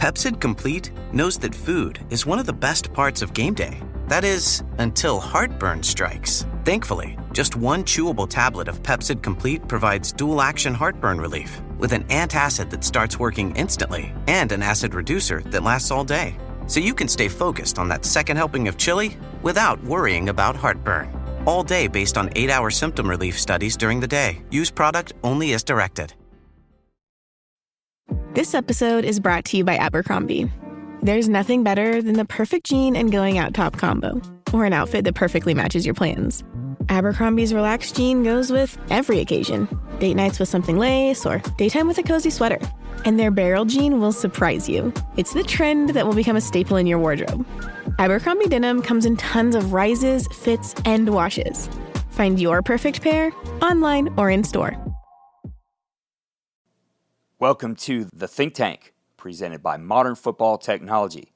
Pepsid Complete knows that food is one of the best parts of game day. That is, until heartburn strikes. Thankfully, just one chewable tablet of Pepsid Complete provides dual-action heartburn relief with an antacid that starts working instantly and an acid reducer that lasts all day. So you can stay focused on that second helping of chili without worrying about heartburn. All day based on 8-hour symptom relief studies during the day. Use product only as directed. This episode is brought to you by Abercrombie. There's nothing better than the perfect jean and going out top combo, or an outfit that perfectly matches your plans. Abercrombie's relaxed jean goes with every occasion. Date nights with something lace, or daytime with a cozy sweater. And their barrel jean will surprise you. It's the trend that will become a staple in your wardrobe. Abercrombie denim comes in tons of rises, fits, and washes. Find your perfect pair online or in store. Welcome to The Think Tank, presented by Modern Football Technology.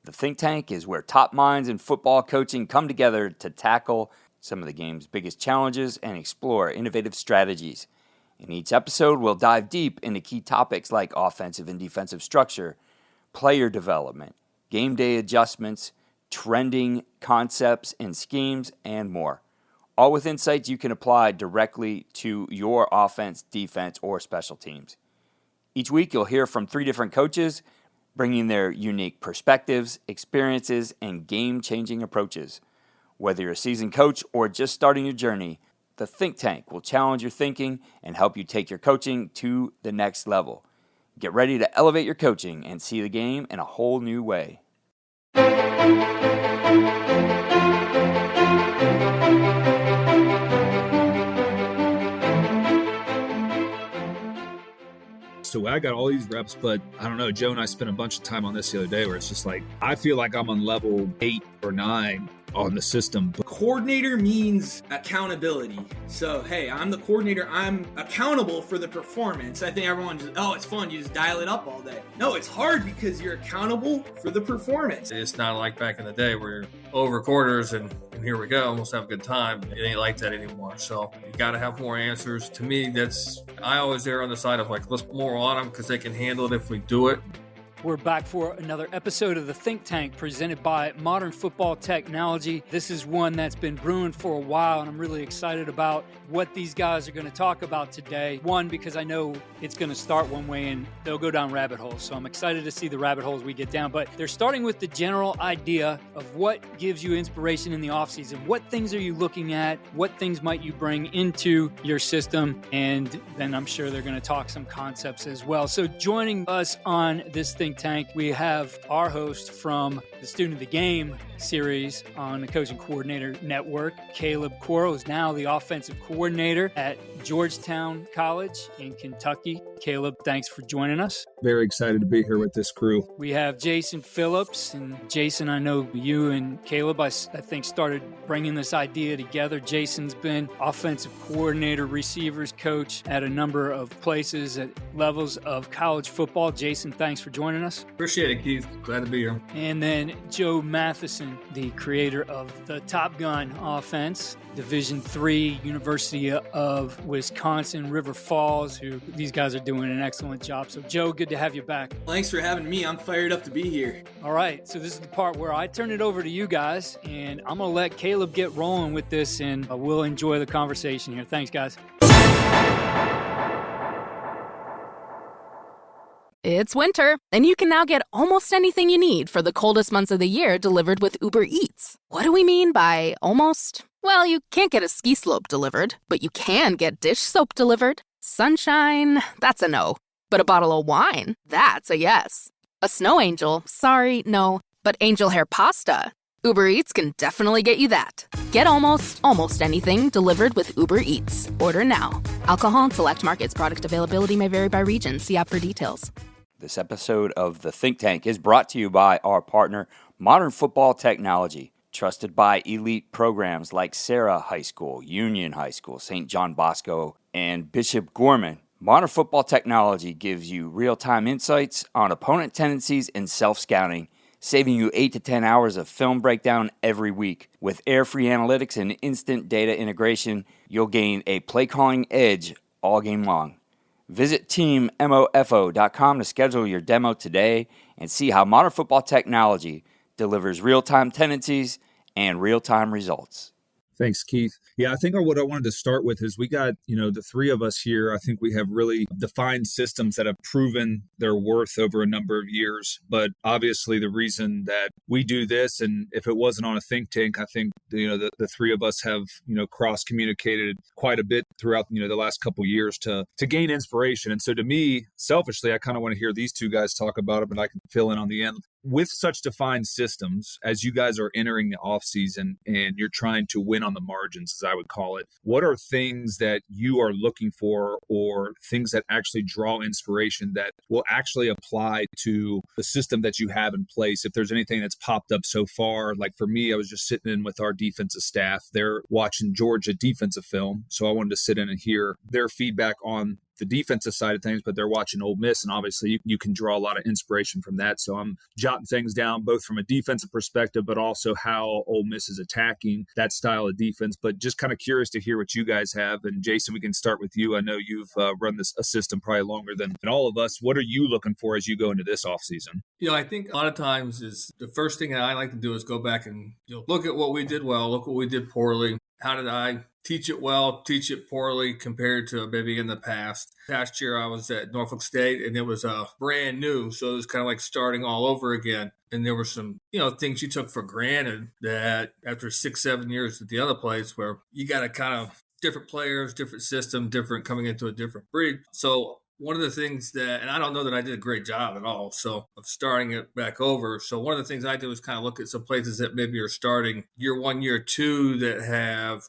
The Think Tank is where top minds in football coaching come together to tackle some of the game's biggest challenges and explore innovative strategies. In each episode, we'll dive deep into key topics like offensive and defensive structure, player development, game day adjustments, trending concepts and schemes, and more. All with insights you can apply directly to your offense, defense, or special teams. Each week, you'll hear from 3 different coaches, bringing their unique perspectives, experiences, and game-changing approaches. Whether you're a seasoned coach or just starting your journey, the Think Tank will challenge your thinking and help you take your coaching to the next level. Get ready to elevate your coaching and see the game in a whole new way. So I got all these reps, but I don't know, Joe and I spent a bunch of time on this the other day where it's just like, I feel like I'm on level 8 or 9 on the system. Coordinator means accountability. So, hey, I'm the coordinator. I'm accountable for the performance. I think everyone just, it's fun. You just dial it up all day. No, it's hard because you're accountable for the performance. It's not like back in the day where you're over quarters and here we go, let's have a good time. It ain't like that anymore. So you got to have more answers. To me, I always err on the side of like, let's put more on them because they can handle it if we do it. We're back for another episode of The Think Tank presented by Modern Football Technology. This is one that's been brewing for a while, and I'm really excited about what these guys are going to talk about today. One, because I know it's going to start one way and they'll go down rabbit holes. So I'm excited to see the rabbit holes we get down. But they're starting with the general idea of what gives you inspiration in the offseason. What things are you looking at? What things might you bring into your system? And then I'm sure they're going to talk some concepts as well. So joining us on this Think Tank, we have our host from the Student of the Game series on the Coach and Coordinator Network. Caleb Corrill is now the offensive coordinator at Georgetown College in Kentucky. Caleb, thanks for joining us. Very excited to be here with this crew. We have Jason Phillips, and Jason, I know you and Caleb, I think, started bringing this idea together. Jason's been offensive coordinator, receivers coach at a number of places at levels of college football. Jason, thanks for joining us. Appreciate it, Keith. Glad to be here. And then Joe Matheson, the creator of the Top Gun offense, Division III, University of Wisconsin, River Falls, who these guys are doing an excellent job. So, Joe, good to have you back. Thanks for having me. I'm fired up to be here. All right, so this is the part where I turn it over to you guys, and I'm going to let Caleb get rolling with this, and we'll enjoy the conversation here. Thanks, guys. It's winter, and you can now get almost anything you need for the coldest months of the year delivered with Uber Eats. What do we mean by almost? Well, you can't get a ski slope delivered, but you can get dish soap delivered. Sunshine, that's a no. But a bottle of wine, that's a yes. A snow angel, sorry, no. But angel hair pasta, Uber Eats can definitely get you that. Get almost anything delivered with Uber Eats. Order now. Alcohol in select markets. Product availability may vary by region. See app for details. This episode of The Think Tank is brought to you by our partner, Modern Football Technology. Trusted by elite programs like Sarah High School, Union High School, St. John Bosco, and Bishop Gorman, Modern Football Technology gives you real-time insights on opponent tendencies and self-scouting, saving you 8 to 10 hours of film breakdown every week. With air-free analytics and instant data integration, you'll gain a play-calling edge all game long. Visit teammofo.com to schedule your demo today and see how modern football technology delivers real-time tendencies and real-time results. Thanks, Keith. Yeah, I think what I wanted to start with is we got, the three of us here. I think we have really defined systems that have proven their worth over a number of years. But obviously the reason that we do this, and if it wasn't on a think tank, I think, the three of us have, cross-communicated quite a bit throughout, the last couple of years to gain inspiration. And so to me, selfishly, I kind of want to hear these two guys talk about it, but I can fill in on the end. With such defined systems, as you guys are entering the offseason and you're trying to win on the margins, as I would call it, what are things that you are looking for or things that actually draw inspiration that will actually apply to the system that you have in place? If there's anything that's popped up so far, like for me, I was just sitting in with our defensive staff. They're watching Georgia defensive film. So I wanted to sit in and hear their feedback on the defensive side of things, but they're watching Ole Miss, and obviously you can draw a lot of inspiration from that. So I'm jotting things down both from a defensive perspective, but also how Ole Miss is attacking that style of defense. But just kind of curious to hear what you guys have. And Jason, we can start with you. I know you've run a system probably longer than all of us. What are you looking for as you go into this offseason? I think a lot of times is the first thing that I like to do is go back and look at what we did well, look what we did poorly. How did I teach it well, teach it poorly compared to maybe in the past? Last year I was at Norfolk State and it was brand new. So it was kind of like starting all over again. And there were some, things you took for granted that after 6-7 years at the other place where you got to kind of different players, different system, different coming into a different breed. So one of the things that, and I don't know that I did a great job at all, so of starting it back over. So one of the things I did was kind of look at some places that maybe are starting year 1, year 2 that have,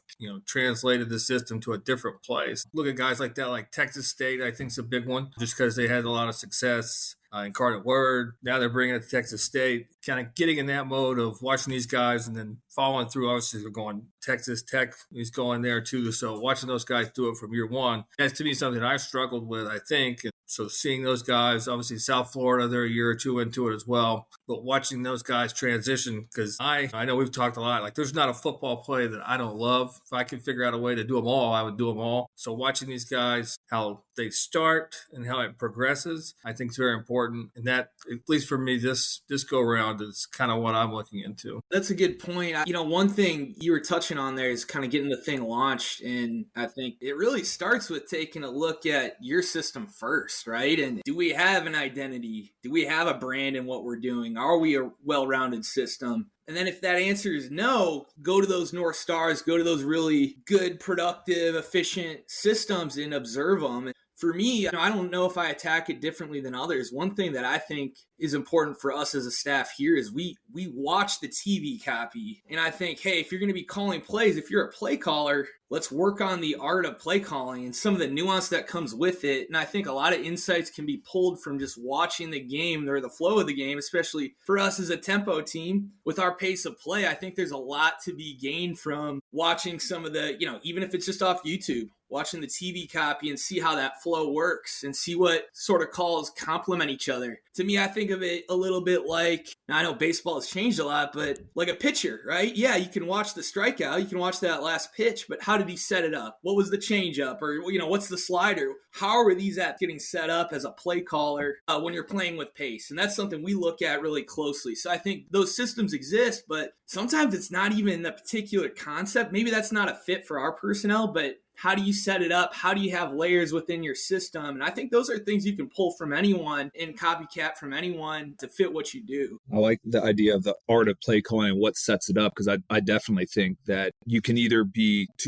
translated the system to a different place. Look at guys like that, like Texas State, I think is a big one, just because they had a lot of success. Incarnate Word. Now they're bringing it to Texas State, kind of getting in that mode of watching these guys and then following through. Obviously, they're going Texas Tech. He's going there too. So watching those guys do it from year 1, that's to me something I struggled with, I think. And so seeing those guys, obviously South Florida, they're a year or 2 into it as well. But watching those guys transition, because I know we've talked a lot, like there's not a football play that I don't love. If I could figure out a way to do them all, I would do them all. So watching these guys, how they start and how it progresses, I think is very important. And that, at least for me, this go around is kind of what I'm looking into. That's a good point. One thing you were touching on there is kind of getting the thing launched. And I think it really starts with taking a look at your system first, right? And do we have an identity? Do we have a brand in what we're doing? Are we a well-rounded system? And then if that answer is no, go to those North Stars, go to those really good, productive, efficient systems and observe them. For me, I don't know if I attack it differently than others. One thing that I think is important for us as a staff here is we watch the TV copy. And I think, hey, if you're going to be calling plays, if you're a play caller, let's work on the art of play calling and some of the nuance that comes with it. And I think a lot of insights can be pulled from just watching the game or the flow of the game, especially for us as a tempo team with our pace of play. I think there's a lot to be gained from watching some of the, even if it's just off YouTube, watching the TV copy and see how that flow works and see what sort of calls complement each other. To me, I think of it a little bit like, now I know baseball has changed a lot, but like a pitcher, right? Yeah, you can watch the strikeout, you can watch that last pitch, but how did he set it up? What was the changeup? Or, what's the slider? How are these at getting set up as a play caller when you're playing with pace? And that's something we look at really closely. So I think those systems exist, but sometimes it's not even the particular concept. Maybe that's not a fit for our personnel, but how do you set it up? How do you have layers within your system? And I think those are things you can pull from anyone and copycat from anyone to fit what you do. I like the idea of the art of play calling and what sets it up, because I definitely think that you can either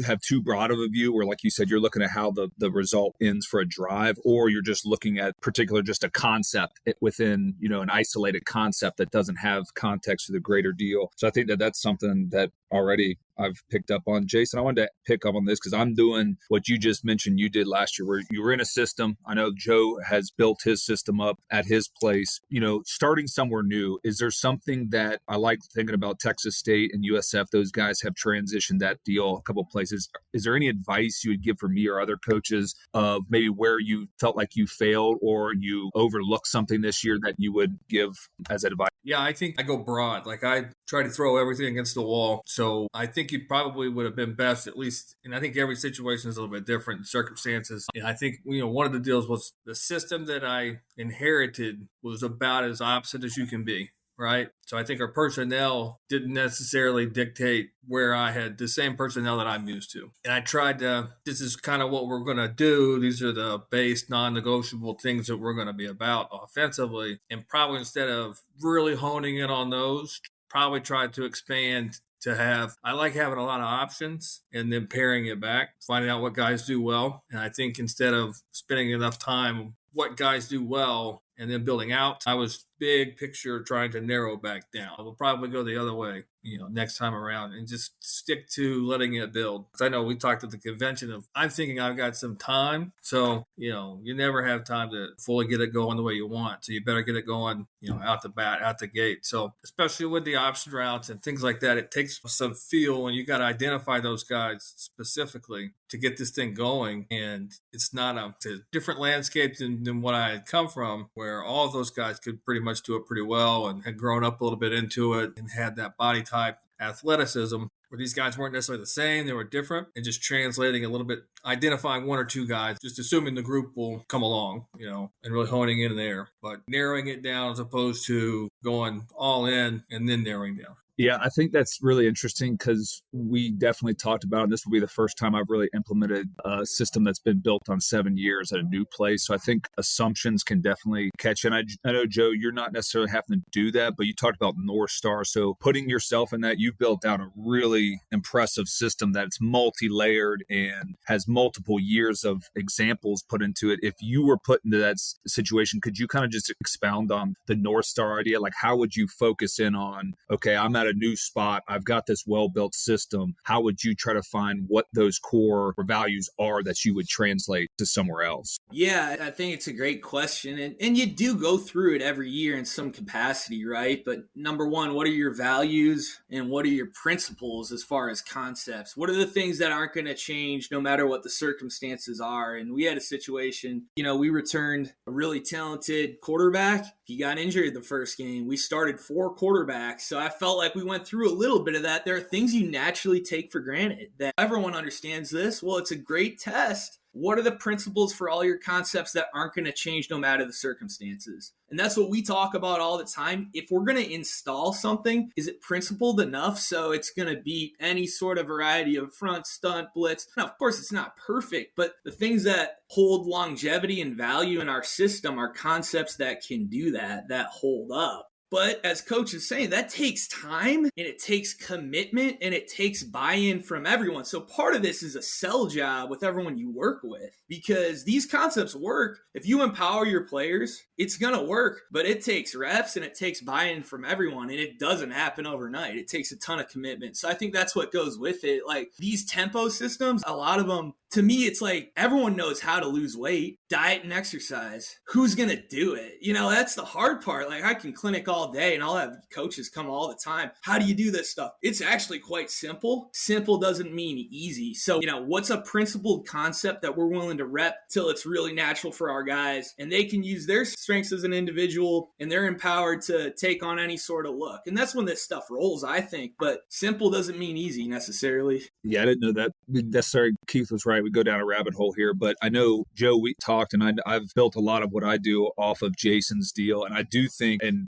have too broad of a view where, like you said, you're looking at how the result ends for a drive, or you're just looking at just a concept within, an isolated concept that doesn't have context to the greater deal. So I think that's something that already I've picked up on. Jason, I wanted to pick up on this because I'm doing what you just mentioned you did last year, where you were in a system. I know Joe has built his system up at his place. Starting somewhere new, is there something that I like thinking about Texas State and USF? Those guys have transitioned that deal a couple of places. Is there any advice you would give for me or other coaches of maybe where you felt like you failed or you overlooked something this year that you would give as advice? Yeah, I think I go broad. Like I try to throw everything against the wall. So I think you probably would have been best at least. And I think every situation is a little bit different circumstances. And I think, one of the deals was the system that I inherited was about as opposite as you can be. Right. So I think our personnel didn't necessarily dictate where I had the same personnel that I'm used to. And I tried this is kind of what we're going to do. These are the base non-negotiable things that we're going to be about offensively. And probably instead of really honing in on those, probably try to expand to have, I like having a lot of options and then paring it back, finding out what guys do well. And I think instead of spending enough time what guys do well and then building out, I was big picture trying to narrow back down. We'll probably go the other way, next time around and just stick to letting it build. Because I know we talked at the convention of, I'm thinking I've got some time. So, you never have time to fully get it going the way you want. So you better get it going, out the gate. So especially with the option routes and things like that, it takes some feel and you got to identify those guys specifically to get this thing going. And it's not a different landscape than what I had come from, where all of those guys could pretty much do it pretty well and had grown up a little bit into it and had that body type athleticism, where these guys weren't necessarily the same, they were different, and just translating a little bit, identifying one or two guys, just assuming the group will come along, and really honing in there, but narrowing it down as opposed to going all in and then narrowing down. Yeah, I think that's really interesting because we definitely talked about, and this will be the first time I've really implemented a system that's been built on 7 years at a new place. So I think assumptions can definitely catch in. I know, Joe, you're not necessarily having to do that, but you talked about North Star. So putting yourself in that, you've built down a really impressive system that's multi-layered and has multiple years of examples put into it. If you were put into that situation, could you kind of just expound on the North Star idea? Like, how would you focus in on, okay, I'm at a new spot, I've got this well-built system. How would you try to find what those core values are that you would translate to somewhere else? Yeah, I think it's a great question. And you do go through it every year in some capacity, right? But number one, what are your values and what are your principles as far as concepts? What are the things that aren't going to change no matter what the circumstances are? And we had a situation, we returned a really talented quarterback. He got injured the first game. We started 4 quarterbacks. So I felt like we went through a little bit of that. There are things you naturally take for granted that everyone understands this. Well, it's a great test. What are the principles for all your concepts that aren't going to change no matter the circumstances? And that's what we talk about all the time. If we're going to install something, is it principled enough so it's going to beat any sort of variety of front, stunt, blitz? Now, of course, it's not perfect, but the things that hold longevity and value in our system are concepts that can do that hold up. But as Coach is saying, that takes time and it takes commitment and it takes buy-in from everyone. So part of this is a sell job with everyone you work with because these concepts work. If you empower your players, it's going to work, but it takes reps and it takes buy-in from everyone and it doesn't happen overnight. It takes a ton of commitment. So I think that's what goes with it. Like these tempo systems, a lot of them, to me, it's like everyone knows how to lose weight, diet and exercise. Who's going to do it? That's the hard part. Like I can clinic all day and I'll have coaches come all the time. How do you do this stuff? It's actually quite simple. Simple doesn't mean easy. So, what's a principled concept that we're willing to rep till it's really natural for our guys and they can use their strengths as an individual and they're empowered to take on any sort of look. And that's when this stuff rolls, I think. But simple doesn't mean easy necessarily. Yeah, I didn't know that necessarily. Keith was right. We go down a rabbit hole here, but I know, Joe, we talked and I've built a lot of what I do off of Jason's deal. And I do think, and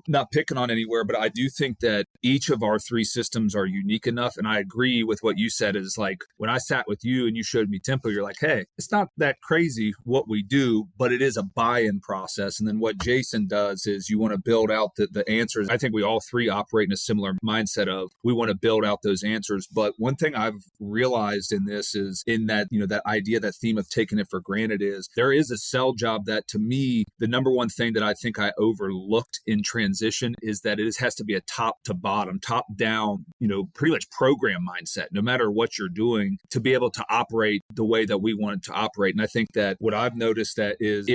not picking on anywhere, but I do think that each of our 3 systems are unique enough. And I agree with what you said is like, when I sat with you and you showed me tempo, you're like, hey, it's not that crazy what we do, but it is a buy-in process. And then what Jason does is you want to build out the answers. I think we all 3 operate in a similar mindset of we want to build out those answers. But one thing I've realized in this is in that, that idea, that theme of taking it for granted is there is a sell job that to me, the number one thing that I think I overlooked in transition is that it has to be a top to bottom, top down, pretty much program mindset, no matter what you're doing to be able to operate the way that we want it to operate. And I think that what I've noticed that is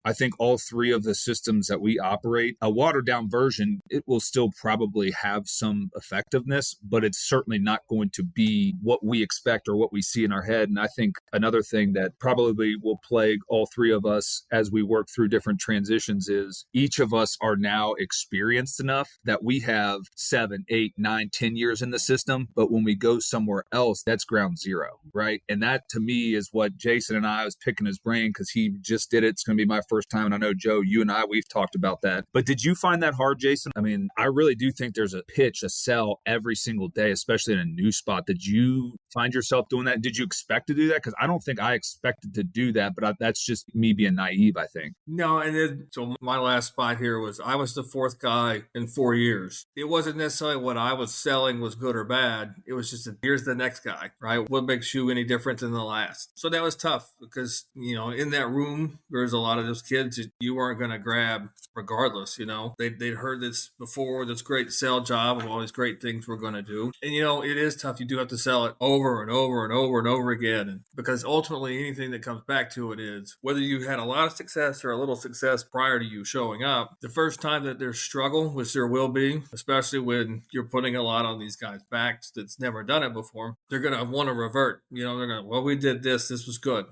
I think all 3 of the systems that we operate, a watered down version, it will still probably have some effectiveness, but it's certainly not going to be what we expect or what we see in our head. said. And I think another thing that probably will plague all three of us as we work through different transitions is each of us are now experienced enough that we have 7, 8, 9, 10 years in the system. But when we go somewhere else, that's ground zero, right? And that to me is what Jason and I was picking his brain because he just did it. It's going to be my first time. And I know, Joe, you and I, we've talked about that. But did you find that hard, Jason? I mean, I really do think there's a pitch, a sell every single day, especially in a new spot. Did you find yourself doing that? Did you expect to do that? Because I don't think I expected to do that, but that's just me being naive, I think. No, and then, so my last spot here was I was the fourth guy in 4 years. It wasn't necessarily what I was selling was good or bad. It was just here's the next guy, right? What makes you any different than the last? So that was tough because, in that room, there's a lot of those kids that you weren't going to grab regardless, They'd heard this before, this great sell job of all these great things we're going to do. And, it is tough. You do have to sell it over and over and over and over again. And because ultimately anything that comes back to it is whether you had a lot of success or a little success prior to you showing up, the first time that there's struggle, which there will be, especially when you're putting a lot on these guys' backs that's never done it before, they're going to want to revert. They're going to, well, we did this was good.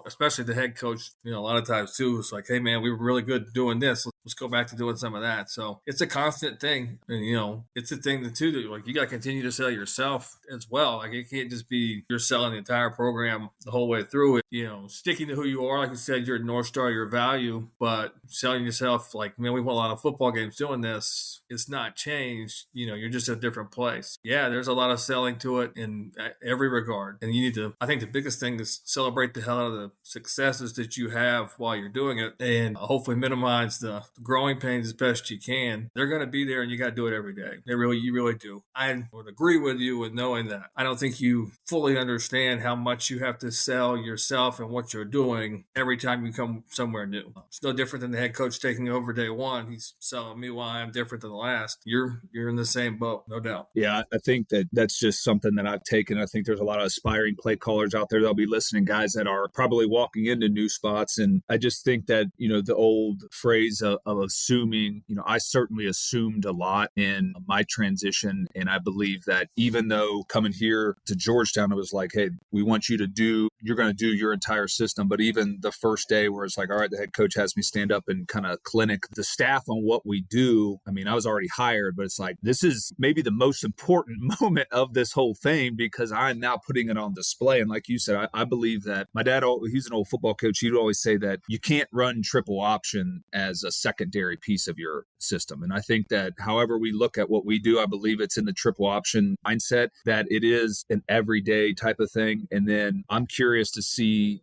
Especially the head coach, a lot of times too, it's like, hey man, we were really good doing this. Let's go back to doing some of that. So it's a constant thing. And, it's a thing that too, that like you got to continue to sell yourself as well. Like it can't just be you're selling the entire program the whole way through it, sticking to who you are. Like you said, your North Star, your value, but selling yourself like, man, we won a lot of football games doing this. It's not changed. You're just in a different place. Yeah, there's a lot of selling to it in every regard. And you need to, I think the biggest thing is celebrate the hell out of the successes that you have while you're doing it and hopefully minimize the growing pains as best you can. They're going to be there and you got to do it every day. You really do. I would agree with you with knowing that. I don't think you fully understand how much you have to sell yourself and what you're doing every time you come somewhere new. It's no different than the head coach taking over day one. He's selling me why I'm different than the last. You're in the same boat, no doubt. Yeah, I think that's just something that I've taken. I think there's a lot of aspiring play callers out there that'll be listening, guys that are probably walking into new spots. And I just think that, the old phrase of assuming, I certainly assumed a lot in my transition. And I believe that even though coming here to Georgetown, it was like, hey, we want you to you're going to do your entire system. But even the first day where it's like, all right, the head coach has me stand up and kind of clinic the staff on what we do. I mean, I was already hired, but it's like, this is maybe the most important moment of this whole thing because I'm now putting it on display. And like you said, I believe that my dad, he's an old football coach. He'd always say that you can't run triple option as a secondary piece of your system. And I think that however we look at what we do, I believe it's in the triple option mindset that it is an everyday type of thing. And then I'm curious to see,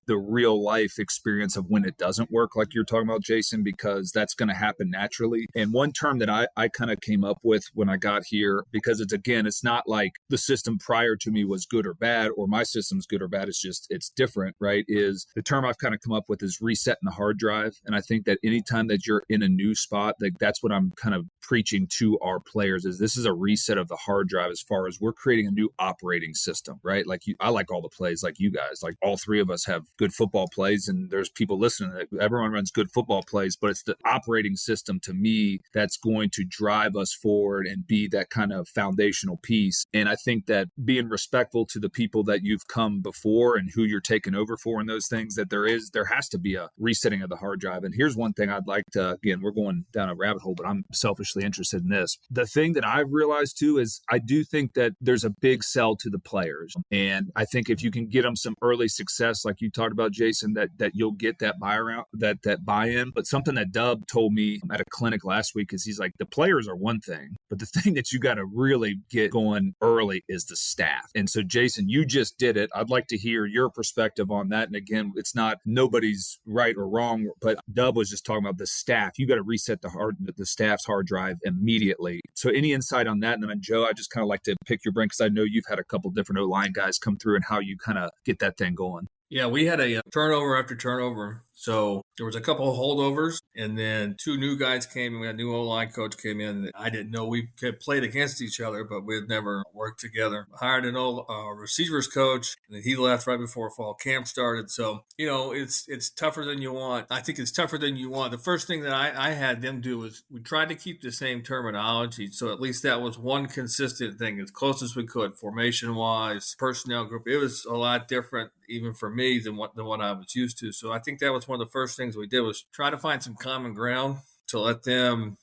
the real life experience of when it doesn't work, like you're talking about, Jason, because that's going to happen naturally. And one term that I kind of came up with when I got here, because it's not like the system prior to me was good or bad, or my system's good or bad. It's different, right? Is the term I've kind of come up with is resetting the hard drive. And I think that anytime that you're in a new spot, like that's what I'm kind of preaching to our players is this is a reset of the hard drive as far as we're creating a new operating system, right? Like I like all the plays like you guys, like all three of us have good football plays and there's people listening that everyone runs good football plays, but it's the operating system to me that's going to drive us forward and be that kind of foundational piece. And I think that being respectful to the people that you've come before and who you're taking over for and those things that there has to be a resetting of the hard drive. And here's one thing I'd like to, again, we're going down a rabbit hole, but I'm selfishly interested in this. The thing that I've realized too is I do think that there's a big sell to the players. And I think if you can get them some early success, like you talked about, Jason, that you'll get that buy-in. But something that Dub told me at a clinic last week is he's like, the players are one thing, but the thing that you got to really get going early is the staff. And so, Jason, you just did it. I'd like to hear your perspective on that. And again, it's not nobody's right or wrong, but Dub was just talking about the staff. You got to reset the staff's hard drive immediately. So any insight on that? And then Joe, I just kind of like to pick your brain because I know you've had a couple different O-line guys come through and how you kind of get that thing going. Yeah, we had a turnover after turnover So there was a couple of holdovers, and then 2 new guys came in. We had a new O-line coach came in. I didn't know we had played against each other, but we had never worked together. Hired an old receivers coach, and then he left right before fall camp started. So, it's tougher than you want. I think it's tougher than you want. The first thing that I had them do was we tried to keep the same terminology. So at least that was one consistent thing, as close as we could, formation-wise, personnel group. It was a lot different even for me than what I was used to. So I think that was one of the first things we did was try to find some common ground to let them,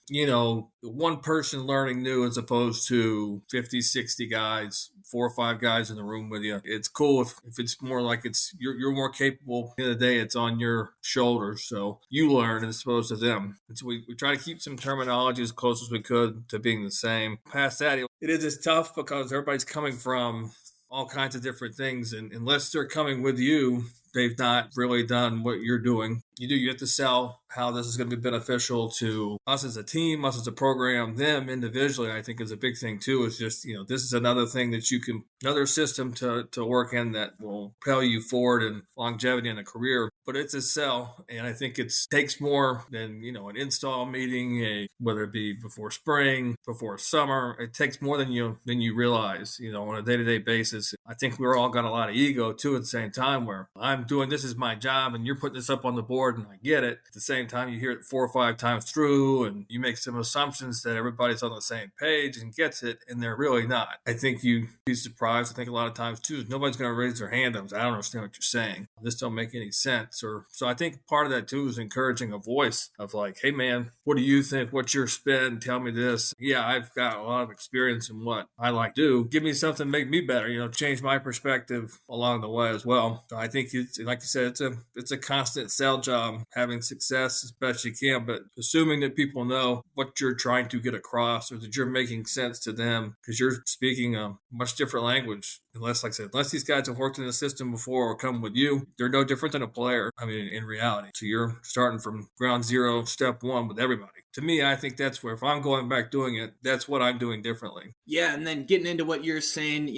one person learning new as opposed to 50, 60 guys, 4 or 5 guys in the room with you. It's cool if it's more like you're more capable. At the end of the day, it's on your shoulders. So you learn as opposed to them. And so we try to keep some terminology as close as we could to being the same. Past that, it is tough because everybody's coming from all kinds of different things. And unless they're coming with you, they've not really done what you're doing. You have to sell how this is going to be beneficial to us as a team, us as a program, them individually. I think is a big thing too, is just, this is another thing that you can, another system to work in that will propel you forward in longevity in a career. But it's a sell. And I think it takes more than, an install meeting, whether it be before spring, before summer. It takes more than you realize, on a day-to-day basis. I think we're all got a lot of ego too at the same time, where I'm doing this is my job and you're putting this up on the board and I get it. At the same time, you hear it 4 or 5 times through and you make some assumptions that everybody's on the same page and gets it, and they're really not. I think you'd be surprised. I think a lot of times too, nobody's going to raise their hand up and say, I don't understand what you're saying. This don't make any sense. So I think part of that too is encouraging a voice of like, hey man, what do you think? What's your spin? Tell me this. Yeah, I've got a lot of experience in what I like to do. Give me something to make me better, change my perspective along the way as well. So I think it's, like you said, it's a constant sell job, having success as best you can, but assuming that people know what you're trying to get across or that you're making sense to them because you're speaking a much different language. Unless, like I said, unless these guys have worked in the system before or come with you, they're no different than a player. I mean, in reality. So you're starting from ground zero, step one with everybody. To me, I think that's where, if I'm going back doing it, that's what I'm doing differently. Yeah, and then getting into what you're saying,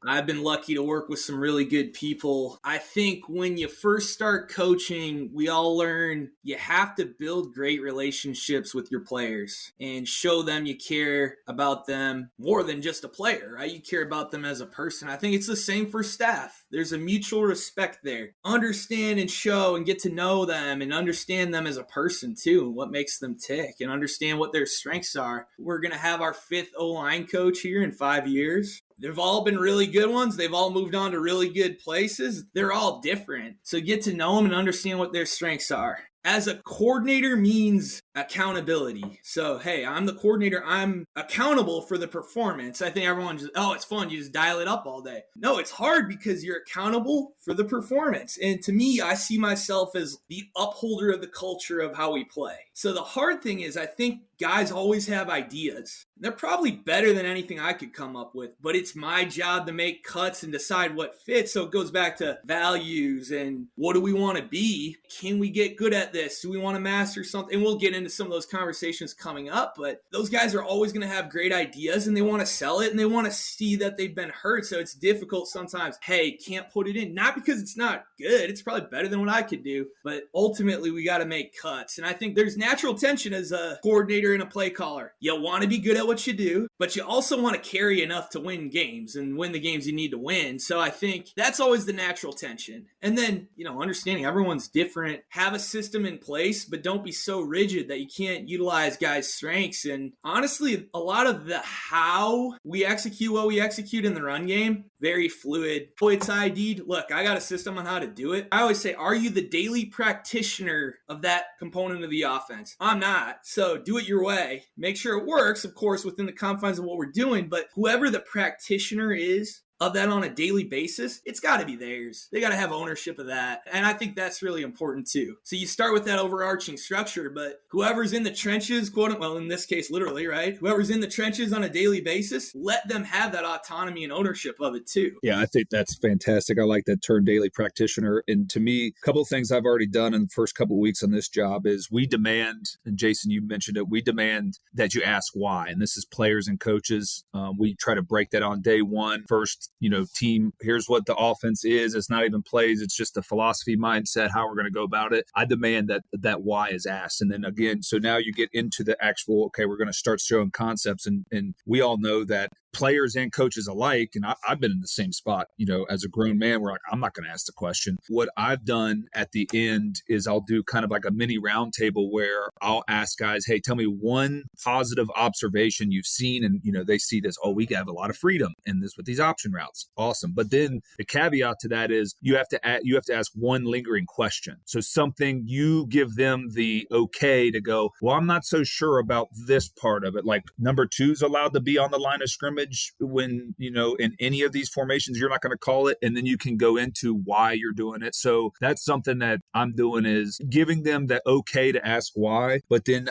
I've been lucky to work with some really good people. I think when you first start coaching, we all learn you have to build great relationships with your players and show them you care about them more than just a player, right? You care about them as a person. I think it's the same for staff. There's a mutual respect there. Understand and show and get to know them and understand them as a person too, and what makes them tick, and understand what their strengths are. We're going to have our 5th O-line coach here in 5 years. They've all been really good ones. They've all moved on to really good places. They're all different. So get to know them and understand what their strengths are. As a coordinator means accountability. So, hey, I'm the coordinator. I'm accountable for the performance. I think everyone just, it's fun. You just dial it up all day. No, it's hard because you're accountable for the performance. And to me, I see myself as the upholder of the culture of how we play. So the hard thing is, I think guys always have ideas. They're probably better than anything I could come up with, but it's my job to make cuts and decide what fits. So it goes back to values and what do we want to be? Can we get good at this? Do we want to master something? And we'll get into some of those conversations coming up, but those guys are always going to have great ideas and they want to sell it and they want to see that they've been hurt. So it's difficult sometimes. Hey, can't put it in. Not because it's not good. It's probably better than what I could do, but ultimately we got to make cuts. And I think there's natural tension as a coordinator and a play caller. You want to be good at what you do, but you also want to carry enough to win games and win the games you need to win. So I think that's always the natural tension. And then, understanding everyone's different, have a system in place, but don't be so rigid that you can't utilize guys' strengths. And honestly, a lot of the how we execute what we execute in the run game, very fluid. Oh, it's ID'd. Look, I got a system on how to do it. I always say, are you the daily practitioner of that component of the offense? I'm not. So do it your way. Make sure it works, of course, within the confines of what we're doing. But whoever the practitioner is of that on a daily basis, it's got to be theirs. They got to have ownership of that. And I think that's really important too. So you start with that overarching structure, but whoever's in the trenches, well, in this case, literally, right? Whoever's in the trenches on a daily basis, let them have that autonomy and ownership of it too. Yeah, I think that's fantastic. I like that term, daily practitioner. And to me, a couple of things I've already done in the first couple of weeks on this job is we demand, and Jason, you mentioned it, we demand that you ask why. And this is players and coaches. We try to break that on day one. First team, here's what the offense is. It's not even plays. It's just the philosophy, mindset, how we're going to go about it. I demand that why is asked. And then again, so now you get into the actual, okay, we're going to start showing concepts. And we all know that players and coaches alike, and I've been in the same spot, as a grown man, where I'm not going to ask the question. What I've done at the end is I'll do kind of like a mini roundtable where I'll ask guys, hey, tell me one positive observation you've seen. And, they see this, we have a lot of freedom in this with these option routes. Awesome. But then the caveat to that is you have to ask one lingering question. So something you give them the okay to go, well, I'm not so sure about this part of it. Like number 2 is allowed to be on the line of scrimmage when, in any of these formations, you're not going to call it. And then you can go into why you're doing it. So that's something that I'm doing, is giving them the okay to ask why, but then,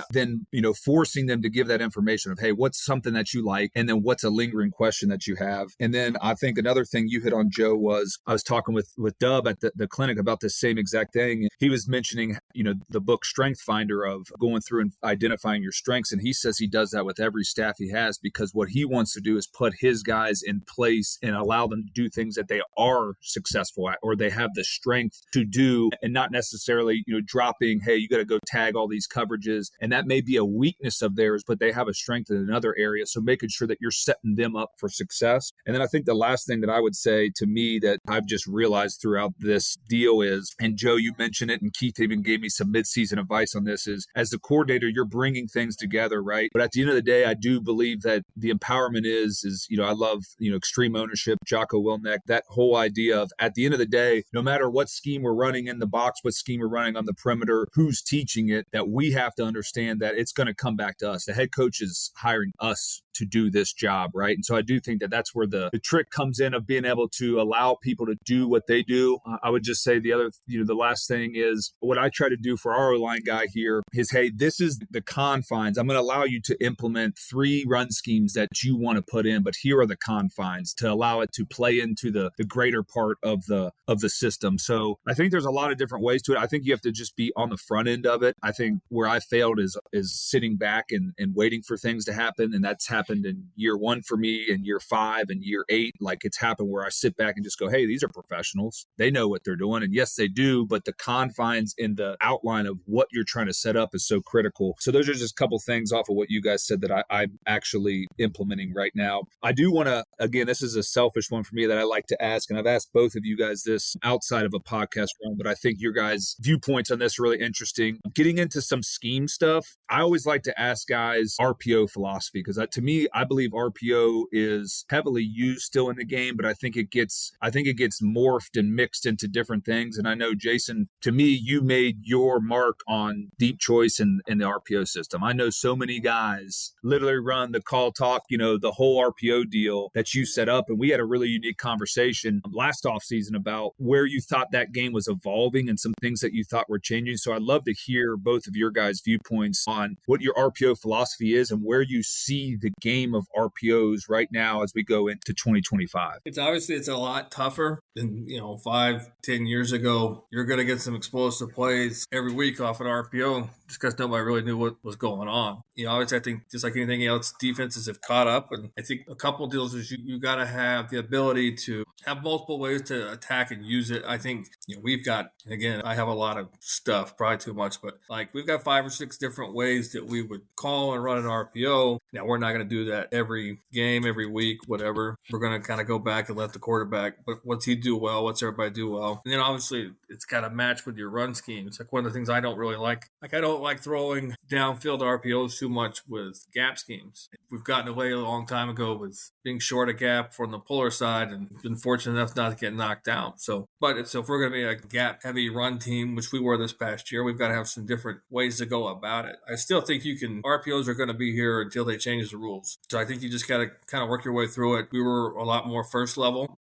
forcing them to give that information of, hey, what's something that you like? And then what's a lingering question that you have? And then I think another thing you hit on, Joe, was I was talking with Dub at the clinic about this same exact thing. He was mentioning, the book Strength Finder, of going through and identifying your strengths. And he says he does that with every staff he has, because what he wants to do is put his guys in place and allow them to do things that they are successful at, or they have the strength to do, and not necessarily, dropping, hey, you got to go tag all these coverages. And that may be a weakness of theirs, but they have a strength in another area. So making sure that you're setting them up for success. And then I think the last thing that I would say, to me, that I've just realized throughout this deal is, and Joe, you mentioned it, and Keith even gave me some midseason advice on this, is as the coordinator, you're bringing things together, right? But at the end of the day, I do believe that the empowerment is I love, extreme ownership, Jocko Willink, that whole idea of, at the end of the day, no matter what scheme we're running in the box, what scheme we're running on the perimeter, who's teaching it, that we have to understand that it's going to come back to us. The head coach is hiring us to do this job, right? And so I do think that that's where the trick comes in, of being able to allow people to do what they do. I would just say the last thing is, what I try to do for our O-line guy here is, hey, this is the confines. I'm going to allow you to implement 3 run schemes that you want to put in, but here are the confines to allow it to play into the greater part of the system. So I think there's a lot of different ways to it. I think you have to just be on the front end of it. I think where I failed is sitting back and waiting for things to happen. And that's happened in year 1 for me, and year 5 and year 8. Like, it's happened where I sit back and just go, hey, these are professionals. They know what they're doing. And yes, they do. But the confines in the outline of what you're trying to set up is so critical. So those are just a couple things off of what you guys said that I'm actually implementing right now. I do want to, again, this is a selfish one for me that I like to ask, and I've asked both of you guys this outside of a podcast room, but I think your guys' viewpoints on this are really interesting. Getting into some scheme stuff, I always like to ask guys RPO philosophy, because to me, I believe RPO is heavily used still in the game, but I think it gets morphed and mixed into different things. And I know, Jason, to me, you made your mark on deep choice in the RPO system. I know so many guys literally run the call talk, the whole RPO deal that you set up. And we had a really unique conversation last offseason about where you thought that game was evolving and some things that you thought were changing. So I'd love to hear both of your guys' viewpoints on what your RPO philosophy is and where you see the game of RPOs right now as we go into 2025. It's a lot tougher than 5-10 years ago. You're going to get some explosive plays every week off an RPO just because nobody really knew what was going on. Obviously, I think just like anything else, defenses have caught up, and I think a couple of deals is you got to have the ability to have multiple ways to attack and use it. I think we've got, again, I have a lot of stuff, probably too much, but like we've got 5 or 6 different ways that we would call and run an RPO. Now, we're not going to do that every game, every week, whatever. We're going to kind of go back and let the quarterback, but what's he do well? What's everybody do well? And then obviously it's got to match with your run scheme. It's like one of the things I don't really like. Like, I don't like throwing downfield RPOs too much with gap schemes. We've gotten away a long time ago with being short a gap from the puller side and been fortunate enough not to get knocked down. So if we're going to be a gap heavy run team, which we were this past year, we've got to have some different ways to go about it. I still think RPOs are going to be here until they change the rules. So I think you just got to kind of work your way through it. We were a lot more first level,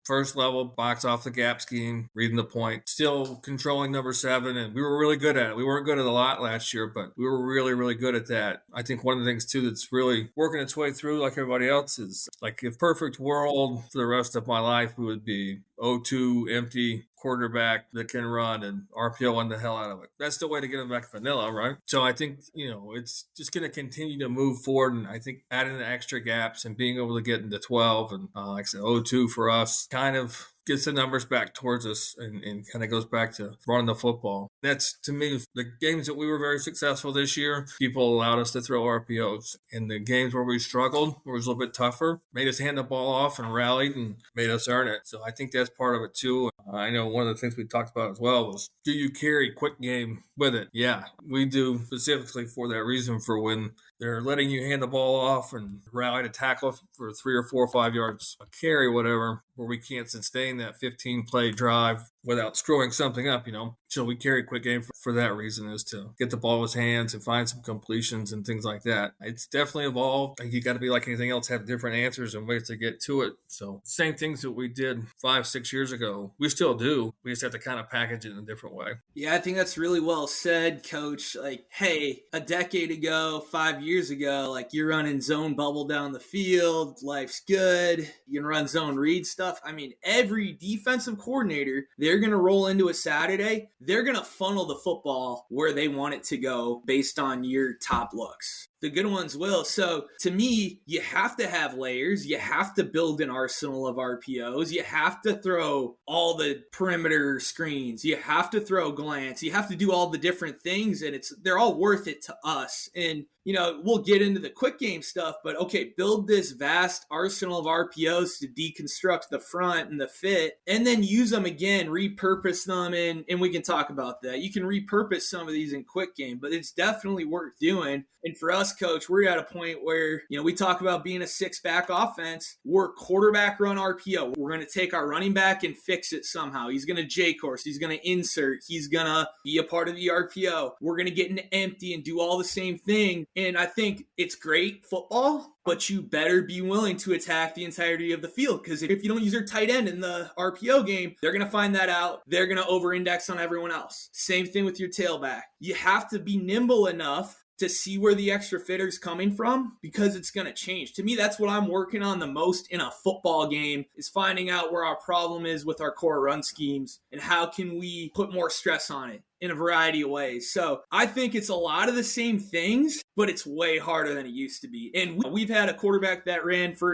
box off the gap scheme, reading the point, still controlling number 7. And we were really good at it. We weren't good at a lot last year, but we were really, really good at that. I think one of the things too that's really working its way through, like everybody else, is like, if perfect world for the rest of my life, we would be 0-2 empty quarterback that can run and RPO the hell out of it. That's the way to get them back vanilla, right? So I think, it's just going to continue to move forward. And I think adding the extra gaps and being able to get into 12 and like I said, 0-2 for us kind of gets the numbers back towards us and kind of goes back to running the football. That's, to me, the games that we were very successful this year, people allowed us to throw RPOs. And the games where we struggled, where it was a little bit tougher, made us hand the ball off and rallied and made us earn it. So I think that's part of it too. I know one of the things we talked about as well was, do you carry quick game with it? Yeah, we do, specifically for that reason, for when they're letting you hand the ball off and rally to tackle for 3 or 4 or 5 yards a carry, whatever, where we can't sustain that 15-play drive without screwing something up, So we carry quick game for that reason, is to get the ball in his hands and find some completions and things like that. It's definitely evolved. You got to be like anything else, have different answers and ways to get to it. So same things that we did 5-6 years ago, we still do. We just have to kind of package it in a different way. Yeah, I think that's really well said, Coach. Like, hey, a decade ago, 5 years ago, like, you're running zone bubble down the field, life's good, you can run zone read stuff. I mean, every defensive coordinator, they're going to roll into a Saturday, they're going to funnel the football where they want it to go based on your top looks. The good ones will. So to me, you have to have layers. You have to build an arsenal of RPOs. You have to throw all the perimeter screens. You have to throw glance. You have to do all the different things, and they're all worth it to us. And we'll get into the quick game stuff, but okay, build this vast arsenal of RPOs to deconstruct the front and the fit, and then use them again, repurpose them, and we can talk about that. You can repurpose some of these in quick game, but it's definitely worth doing. And for us, Coach, we're at a point where, we talk about being a 6-back offense. We're quarterback run RPO. We're going to take our running back and fix it somehow. He's going to J-course. He's going to insert. He's going to be a part of the RPO. We're going to get into empty and do all the same thing. And I think it's great football, but you better be willing to attack the entirety of the field, because if you don't use your tight end in the RPO game, they're going to find that out. They're going to over-index on everyone else. Same thing with your tailback. You have to be nimble enough to see where the extra fitter's coming from, because it's going to change. To me, that's what I'm working on the most in a football game, is finding out where our problem is with our core run schemes and how can we put more stress on it in a variety of ways. So I think it's a lot of the same things, but it's way harder than it used to be. And we've had a quarterback that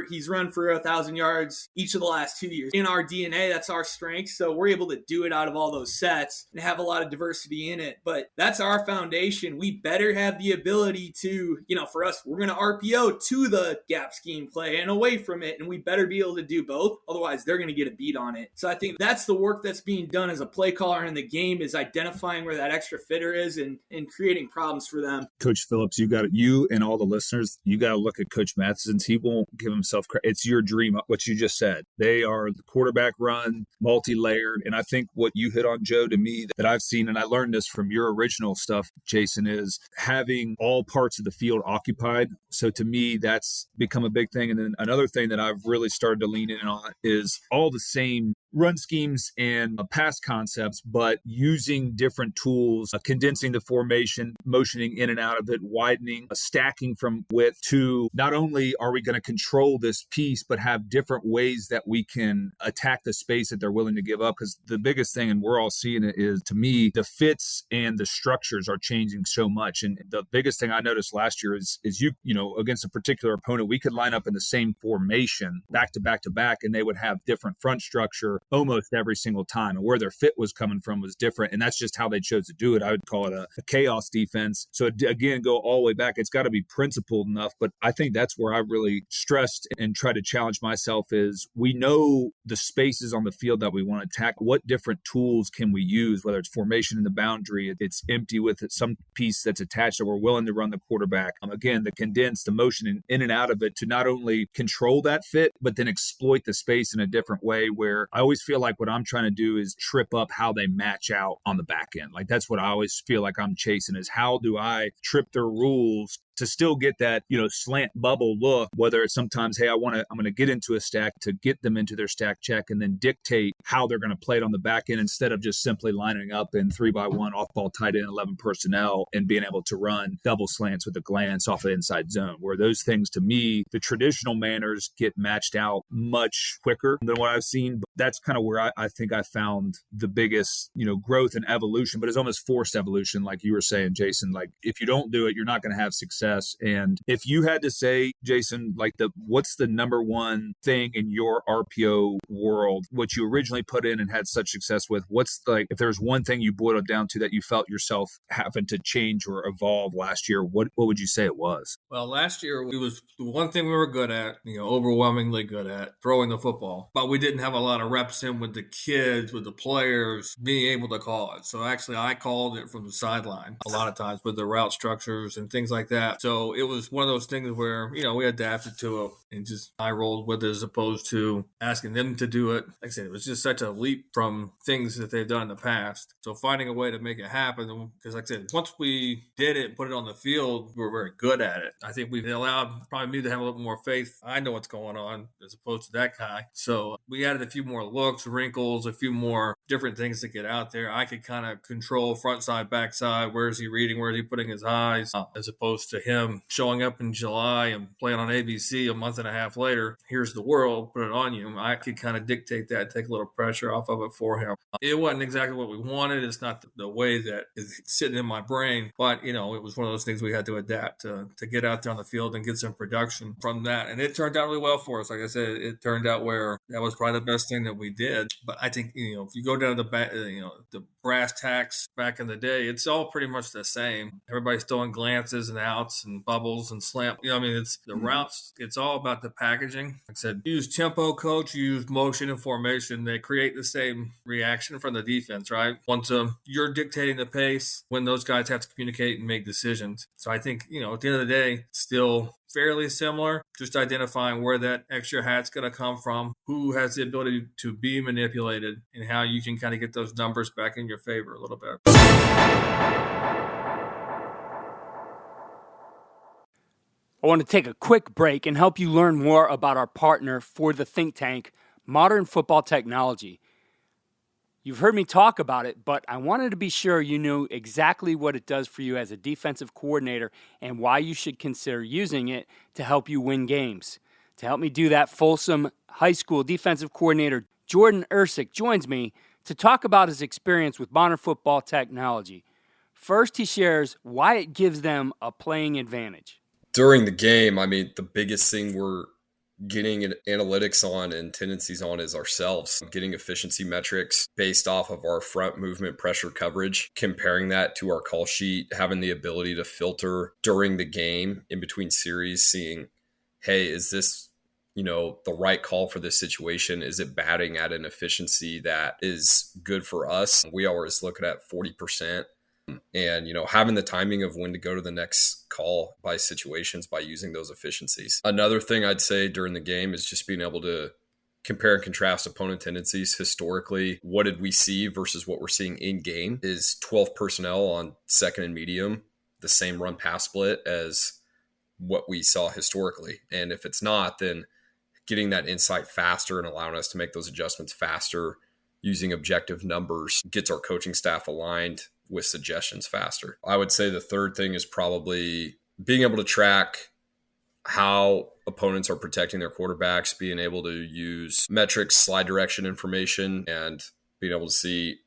he's run for 1,000 yards each of the last 2 years. In our DNA, that's our strength. So we're able to do it out of all those sets and have a lot of diversity in it. But that's our foundation. We better have the ability to, for us, we're going to RPO to the gap scheme play and away from it. And we better be able to do both. Otherwise, they're going to get a beat on it. So I think that's the work that's being done as a play caller in the game, is identifying where that extra fitter is and creating problems for them. Coach Phillips, you and all the listeners, you got to look at Coach Matheson. He won't give himself credit. It's your dream, what you just said. They are the quarterback run, multi-layered. And I think what you hit on, Joe, to me, that I've seen, and I learned this from your original stuff, Jason, is having all parts of the field occupied. So to me, that's become a big thing. And then another thing that I've really started to lean in on is all the same run schemes and pass concepts, but using different tools, condensing the formation, motioning in and out of it, widening, stacking from width, to not only are we going to control this piece, but have different ways that we can attack the space that they're willing to give up. Because the biggest thing, and we're all seeing it, is, to me, the fits and the structures are changing so much. And the biggest thing I noticed last year is against a particular opponent, we could line up in the same formation back to back to back, and they would have different front structure almost every single time. And where their fit was coming from was different. And that's just how they chose to do it. I would call it a chaos defense. So again, go all the way back. It's got to be principled enough. But I think that's where I really stressed and tried to challenge myself is, we know the spaces on the field that we want to attack. What different tools can we use, whether it's formation in the boundary, it's empty with some piece that's attached that we're willing to run the quarterback. Again, the condense, the motion in and out of it, to not only control that fit, but then exploit the space in a different way, where I always feel like what I'm trying to do is trip up how they match out on the back end. Like, that's what I always feel like I'm chasing, is how do I trip their rules to still get that, slant bubble look, whether it's sometimes, hey, I'm going to get into a stack to get them into their stack check and then dictate how they're going to play it on the back end instead of just simply lining up in 3-by-1 off ball tight end 11 personnel and being able to run double slants with a glance off the inside zone, where those things, to me, the traditional manners get matched out much quicker than what I've seen. But that's kind of where I think I found the biggest, growth and evolution, but it's almost forced evolution. Like you were saying, Jason, like if you don't do it, you're not going to have success. And if you had to say, Jason, like what's the number one thing in your RPO world, what you originally put in and had such success with, if there's one thing you boiled it down to that you felt yourself having to change or evolve last year, what would you say it was? Well, last year it was the one thing we were good at, overwhelmingly good at, throwing the football. But we didn't have a lot of reps in with the kids, with the players, being able to call it. So actually I called it from the sideline a lot of times with the route structures and things like that. So it was one of those things where, we adapted to it and just I rolled with it as opposed to asking them to do it. Like I said, it was just such a leap from things that they've done in the past. So finding a way to make it happen, because like I said, once we did it and put it on the field, we were very good at it. I think we allowed probably me to have a little more faith. I know what's going on as opposed to that guy. So we added a few more looks, wrinkles, a few more different things to get out there. I could kind of control front side, back side. Where is he reading? Where is he putting his eyes? As opposed to him showing up in July and playing on ABC a month and a half later. Here's the world, put it on you. I could kind of dictate that, take a little pressure off of it for him. It wasn't exactly what we wanted. It's not the way that is sitting in my brain, but it was one of those things we had to adapt to get out there on the field and get some production from that. And it turned out really well for us. Like I said, it turned out where that was probably the best thing that we did. But I think, if you go down to the brass tacks back in the day, it's all pretty much the same. Everybody's throwing glances and outs and bubbles and slant. It's the routes. It's all about the packaging. Like I said, you use tempo, coach, you use motion and formation. They create the same reaction from the defense, right? Once you're dictating the pace, when those guys have to communicate and make decisions. So I think, at the end of the day, it's still fairly similar, just identifying where that extra hat's going to come from, who has the ability to be manipulated, and how you can kind of get those numbers back in your favor a little bit. I want to take a quick break and help you learn more about our partner for the think tank, Modern Football Technology. You've heard me talk about it, but I wanted to be sure you knew exactly what it does for you as a defensive coordinator and why you should consider using it to help you win games. To help me do that, Folsom High School defensive coordinator Jordan Ersick joins me to talk about his experience with Modern Football Technology. First, he shares why it gives them a playing advantage. During the game, the biggest thing we're getting analytics on and tendencies on is ourselves, getting efficiency metrics based off of our front movement pressure coverage, comparing that to our call sheet, having the ability to filter during the game in between series, seeing, hey, is this, the right call for this situation? Is it batting at an efficiency that is good for us? We always look at 40%. And, having the timing of when to go to the next call by situations by using those efficiencies. Another thing I'd say during the game is just being able to compare and contrast opponent tendencies. Historically, what did we see versus what we're seeing in game? Is 12 personnel on second and medium the same run pass split as what we saw historically? And if it's not, then getting that insight faster and allowing us to make those adjustments faster using objective numbers gets our coaching staff aligned with suggestions faster. I would say the third thing is probably being able to track how opponents are protecting their quarterbacks, being able to use metrics, slide direction information, and being able to see,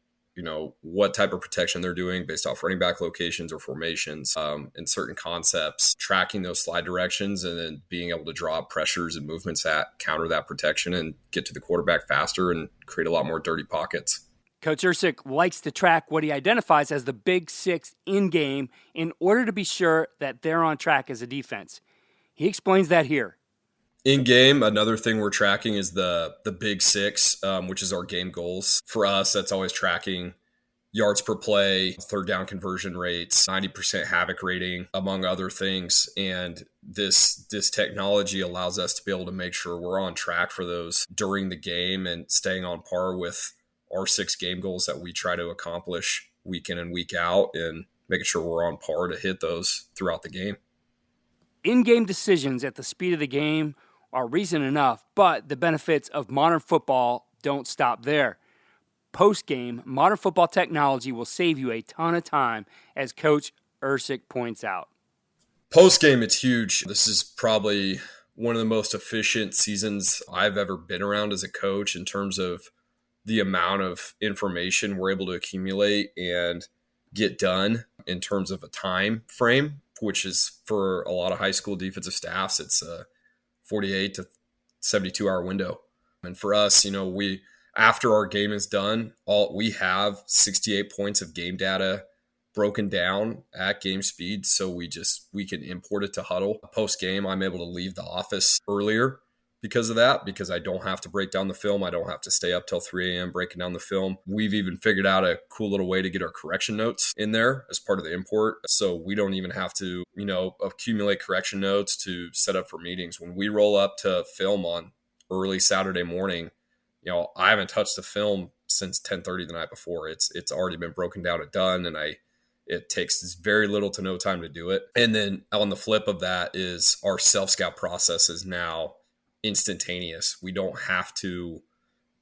what type of protection they're doing based off running back locations or formations, and certain concepts, tracking those slide directions, and then being able to draw up pressures and movements that counter that protection and get to the quarterback faster and create a lot more dirty pockets. Coach Ersick likes to track what he identifies as the big six in-game in order to be sure that they're on track as a defense. He explains that here. In-game, another thing we're tracking is the big six, which is our game goals. For us, that's always tracking yards per play, third down conversion rates, 90% havoc rating, among other things. And this technology allows us to be able to make sure we're on track for those during the game and staying on par with our 6 game goals that we try to accomplish week in and week out, and making sure we're on par to hit those throughout the game. In-game decisions at the speed of the game are reason enough, but the benefits of modern football don't stop there. Post-game, modern football technology will save you a ton of time, as Coach Ursick points out. Post game, it's huge. This is probably one of the most efficient seasons I've ever been around as a coach in terms of the amount of information we're able to accumulate and get done in terms of a time frame, which is for a lot of high school defensive staffs, it's a 48 to 72 hour window. And for us, we, after our game is done, we have 68 points of game data broken down at game speed. So we can import it to Huddle. Post game, I'm able to leave the office earlier because of that, because I don't have to break down the film. I don't have to stay up till 3 a.m. breaking down the film. We've even figured out a cool little way to get our correction notes in there as part of the import. So we don't even have to, accumulate correction notes to set up for meetings. When we roll up to film on early Saturday morning, I haven't touched the film since 10:30 the night before. It's already been broken down and done, and it takes very little to no time to do it. And then on the flip of that is our self-scout process is now instantaneous. We don't have to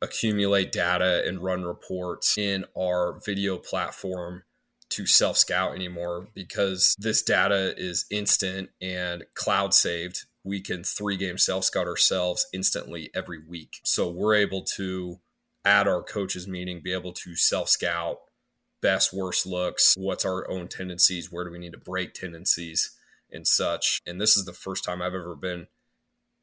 accumulate data and run reports in our video platform to self-scout anymore, because this data is instant and cloud saved. We can 3-game self-scout ourselves instantly every week. So we're able to, at our coaches meeting, be able to self-scout best, worst looks, what's our own tendencies, where do we need to break tendencies and such. And this is the first time I've ever been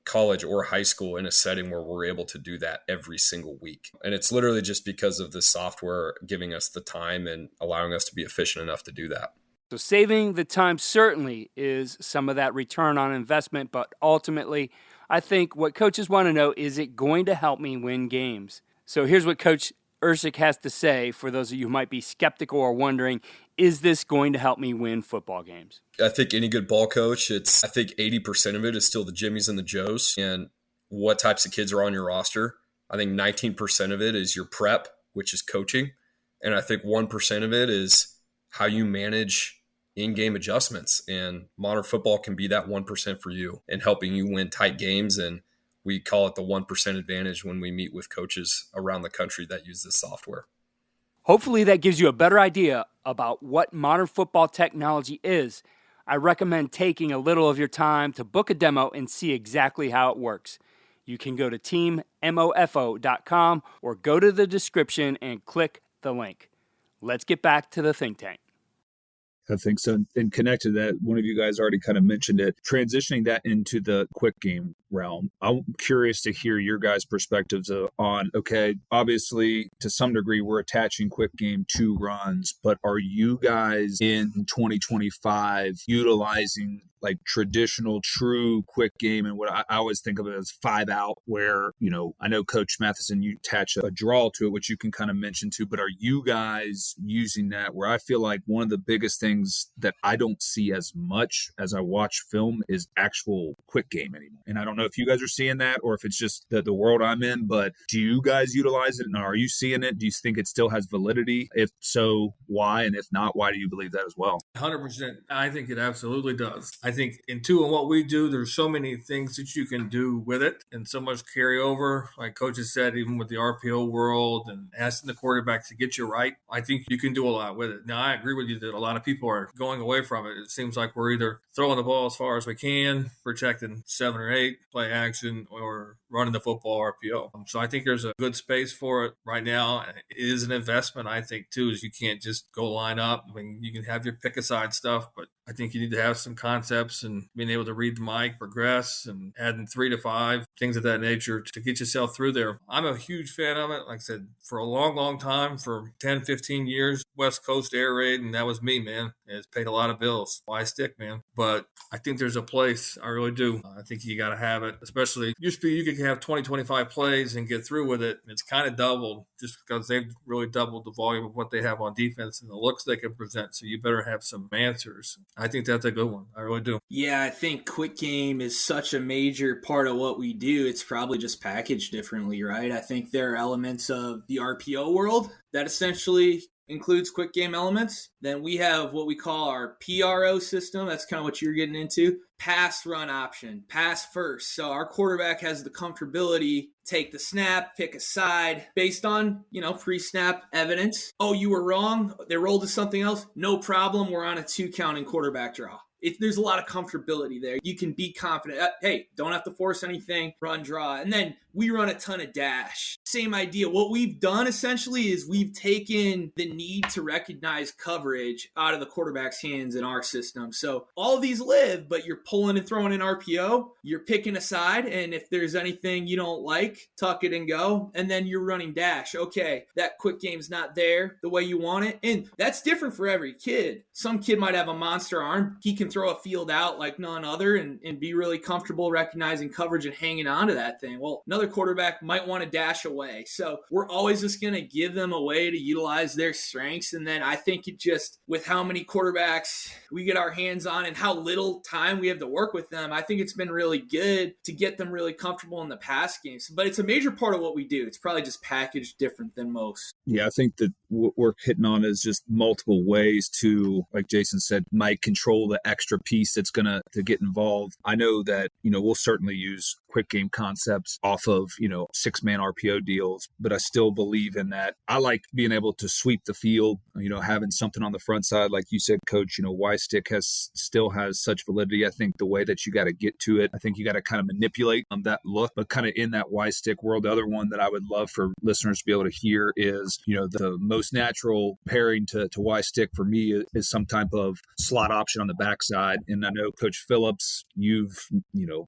college or high school in a setting where we're able to do that every single week. And it's literally just because of this software giving us the time and allowing us to be efficient enough to do that. So saving the time certainly is some of that return on investment, but ultimately, I think what coaches want to know, is it going to help me win games? So here's what Coach Ursick has to say for those of you who might be skeptical or wondering, is this going to help me win football games? I think any good ball coach, I think 80% of it is still the Jimmies and the Joes and what types of kids are on your roster. I think 19% of it is your prep, which is coaching. And I think 1% of it is how you manage in-game adjustments. And modern football can be that 1% for you and helping you win tight games. And we call it the 1% advantage when we meet with coaches around the country that use this software. Hopefully that gives you a better idea about what modern football technology is. I recommend taking a little of your time to book a demo and see exactly how it works. You can go to teammofo.com or go to the description and click the link. Let's get back to the think tank. I think so. And connected to that, one of you guys already kind of mentioned it, transitioning that into the quick game realm. I'm curious to hear your guys' perspectives on, okay, obviously to some degree we're attaching quick game to runs, but are you guys in 2025 utilizing like traditional true quick game and what I always think of it as 5 out, where, I know Coach Matheson, you attach a draw to it, which you can kind of mention too, but are you guys using that where I feel like one of the biggest things that I don't see as much as I watch film is actual quick game anymore? And I don't know if you guys are seeing that or if it's just the world I'm in, but do you guys utilize it and are you seeing it? Do you think it still has validity? If so, why? And if not, why do you believe that as well? 100%. I think it absolutely does. I think in what we do, there's so many things that you can do with it and so much carryover. Like coaches said, even with the RPO world and asking the quarterback to get you right, I think you can do a lot with it. Now, I agree with you that a lot of people are going away from it. It seems like we're either throwing the ball as far as we can, protecting 7 or 8, play action, or running the football RPO. So I think there's a good space for it right now. It is an investment, I think, too, is you can't just go line up. I mean, you can have your pick aside stuff, but I think you need to have some concepts and being able to read the mic, progress, and adding 3 to 5, things of that nature to get yourself through there. I'm a huge fan of it. Like I said, for a long, long time, for 10, 15 years, West Coast air raid, and that was me, man. It's paid a lot of bills. Why stick, man? But I think there's a place. I really do. I think you got to have it, especially used to be you could have 20, 25 plays and get through with it. It's kind of doubled just because they've really doubled the volume of what they have on defense and the looks they can present. So you better have some answers. I think that's a good one. I really do. Yeah, I think quick game is such a major part of what we do. It's probably just packaged differently, right? I think there are elements of the RPO world that essentially includes quick game elements. Then we have what we call our PRO system. That's kind of what you're getting into. Pass run option, pass first. So our quarterback has the comfortability, take the snap, pick a side based on, pre-snap evidence. Oh, you were wrong. They rolled to something else. No problem. We're on a 2 count in quarterback draw. There's a lot of comfortability there. You can be confident. Hey, don't have to force anything, run, draw. And then we run a ton of dash. Same idea. What we've done essentially is we've taken the need to recognize coverage out of the quarterback's hands in our system. So all of these live, but you're pulling and throwing an RPO, you're picking a side, and if there's anything you don't like, tuck it and go. And then you're running dash. Okay, that quick game's not there the way you want it. And that's different for every kid. Some kid might have a monster arm. He can throw a field out like none other and be really comfortable recognizing coverage and hanging on to that thing. Well, another quarterback might want to dash away. So we're always just going to give them a way to utilize their strengths. And then I think it just, with how many quarterbacks we get our hands on and how little time we have to work with them, I think it's been really good to get them really comfortable in the pass games. But it's a major part of what we do. It's probably just packaged different than most. Yeah, I think that what we're hitting on is just multiple ways to, like Jason said, might control the extra piece that's going to get involved. I know that, we'll certainly use quick game concepts off of, 6-man RPO deals, but I still believe in that. I like being able to sweep the field, having something on the front side. Like you said, Coach, Y stick still has such validity. I think the way that you got to get to it, I think you got to kind of manipulate that look, but kind of in that Y stick world. The other one that I would love for listeners to be able to hear is, the most natural pairing to Y stick for me is some type of slot option on the backside. And I know Coach Phillips, you've,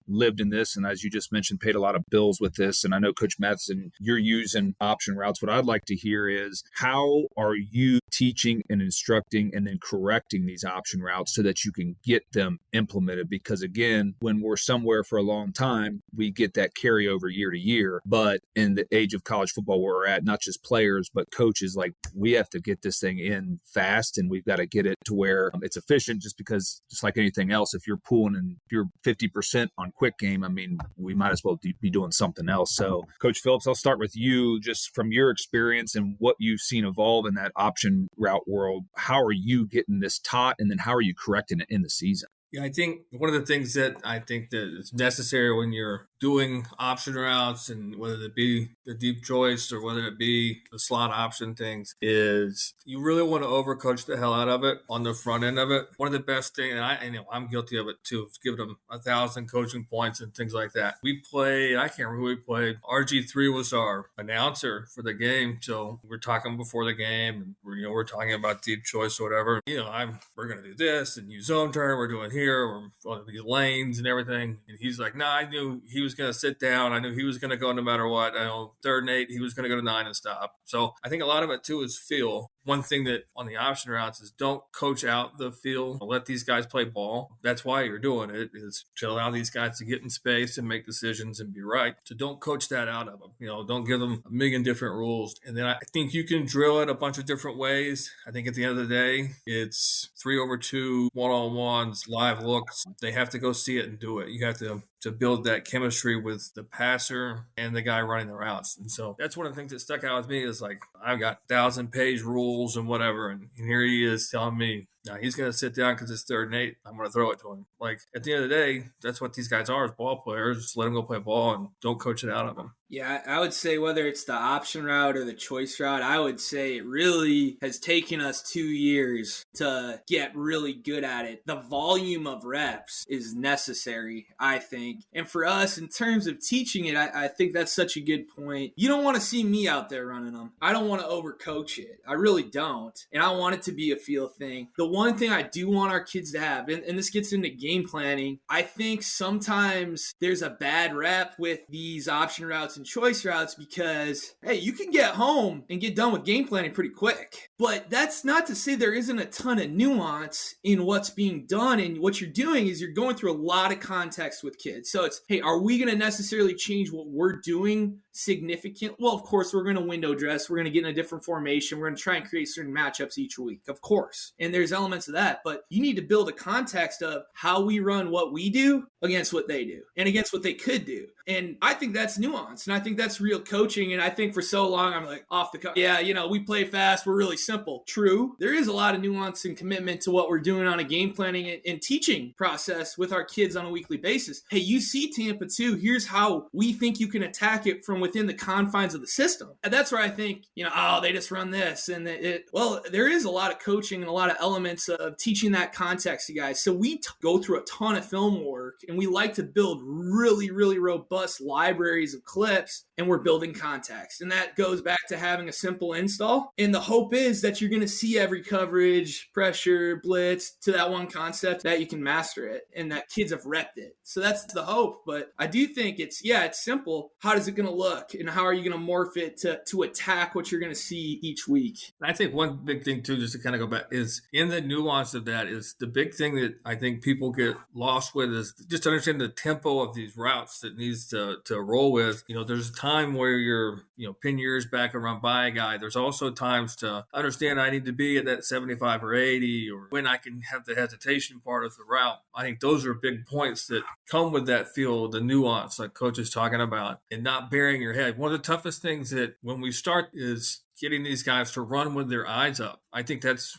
lived in this. And as you just mentioned, paid a lot of bills with this. And I know Coach Matheson, you're using option routes. What I'd like to hear is, how are you teaching and instructing and then correcting these option routes so that you can get them implemented? Because again, when we're somewhere for a long time, we get that carryover year to year. But in the age of college football where we're at, not just players, but coaches, like, we have to get this thing in fast, and we've got to get it to where it's efficient, just because, just like anything else, if you're pulling and if you're 50% on quick game, I mean, we might as well be doing something else. So Coach Phillips, I'll start with you, just from your experience and what you've seen evolve in that option route world. How are you getting this taught, and then how are you correcting it in the season? Yeah, I think one of the things that I think that is necessary when you're doing option routes, and whether it be the deep choice or whether it be the slot option things, is you really want to overcoach the hell out of it on the front end of it. One of the best things, and I'm guilty of it too, is giving them 1,000 coaching points and things like that. We played, I can't remember who we played. RG3 was our announcer for the game, so we're talking before the game, and we're talking about deep choice or whatever. We're gonna do this and use zone turn. We're doing here. We're going to these lanes and everything. And he's like, "No, I knew he was going to sit down. I knew he was going to go no matter what. I know 3rd and 8, he was going to go to 9 and stop." So I think a lot of it too is feel. One thing that on the option routes is, don't coach out the field. Let these guys play ball. That's why you're doing it, is to allow these guys to get in space and make decisions and be right. So don't coach that out of them. Don't give them a million different rules. And then I think you can drill it a bunch of different ways. I think at the end of the day, it's 3-over-2, one-on-ones, live looks. They have to go see it and do it. You have to build that chemistry with the passer and the guy running the routes. And so that's one of the things that stuck out with me, is like, I've got 1,000-page rules and whatever. And here he is telling me, now he's going to sit down because it's 3rd and 8. I'm going to throw it to him. Like, at the end of the day, that's what these guys are, as ball players. Just let them go play ball and don't coach it out of them. Yeah, I would say whether it's the option route or the choice route, I would say it really has taken us 2 years to get really good at it. The volume of reps is necessary, I think. And for us, in terms of teaching it, I think that's such a good point. You don't want to see me out there running them. I don't want to overcoach it. I really don't. And I want it to be a feel thing. The one thing I do want our kids to have, and this gets into game planning, I think sometimes there's a bad rep with these option routes and choice routes, because, hey, you can get home and get done with game planning pretty quick. But that's not to say there isn't a ton of nuance in what's being done. And what you're doing is you're going through a lot of context with kids. So it's, hey, are we going to necessarily change what we're doing significant? Well, of course, we're going to window dress. We're going to get in a different formation. We're going to try and create certain matchups each week, of course. And there's elements elements of that, but you need to build a context of how we run what we do against what they do and against what they could do. And I think that's nuance. And I think that's real coaching. And I think for so long, I'm like off the cuff. Yeah, we play fast. We're really simple. True. There is a lot of nuance and commitment to what we're doing on a game planning and teaching process with our kids on a weekly basis. Hey, you see Tampa 2. Here's how we think you can attack it from within the confines of the system. And that's where I think, they just run this. And there is a lot of coaching and a lot of elements of teaching that context to guys. So we go through a ton of film work, and we like to build really, really robust libraries of clips, and we're building context. And that goes back to having a simple install. And the hope is that you're going to see every coverage, pressure, blitz to that one concept, that you can master it and that kids have repped it. So that's the hope. But I do think it's simple. How is it going to look, and how are you going to morph it to attack what you're going to see each week? I think one big thing too, just to kind of go back, is in the nuance of that is the big thing that I think people get lost with is just to understand the tempo of these routes that needs to roll with. There's a time where you're, pin your ears back and run by a guy. There's also times to understand I need to be at that 75 or 80, or when I can have the hesitation part of the route. I think those are big points that come with that feel, the nuance like Coach is talking about, and not burying your head. One of the toughest things that when we start is getting these guys to run with their eyes up. I think that's,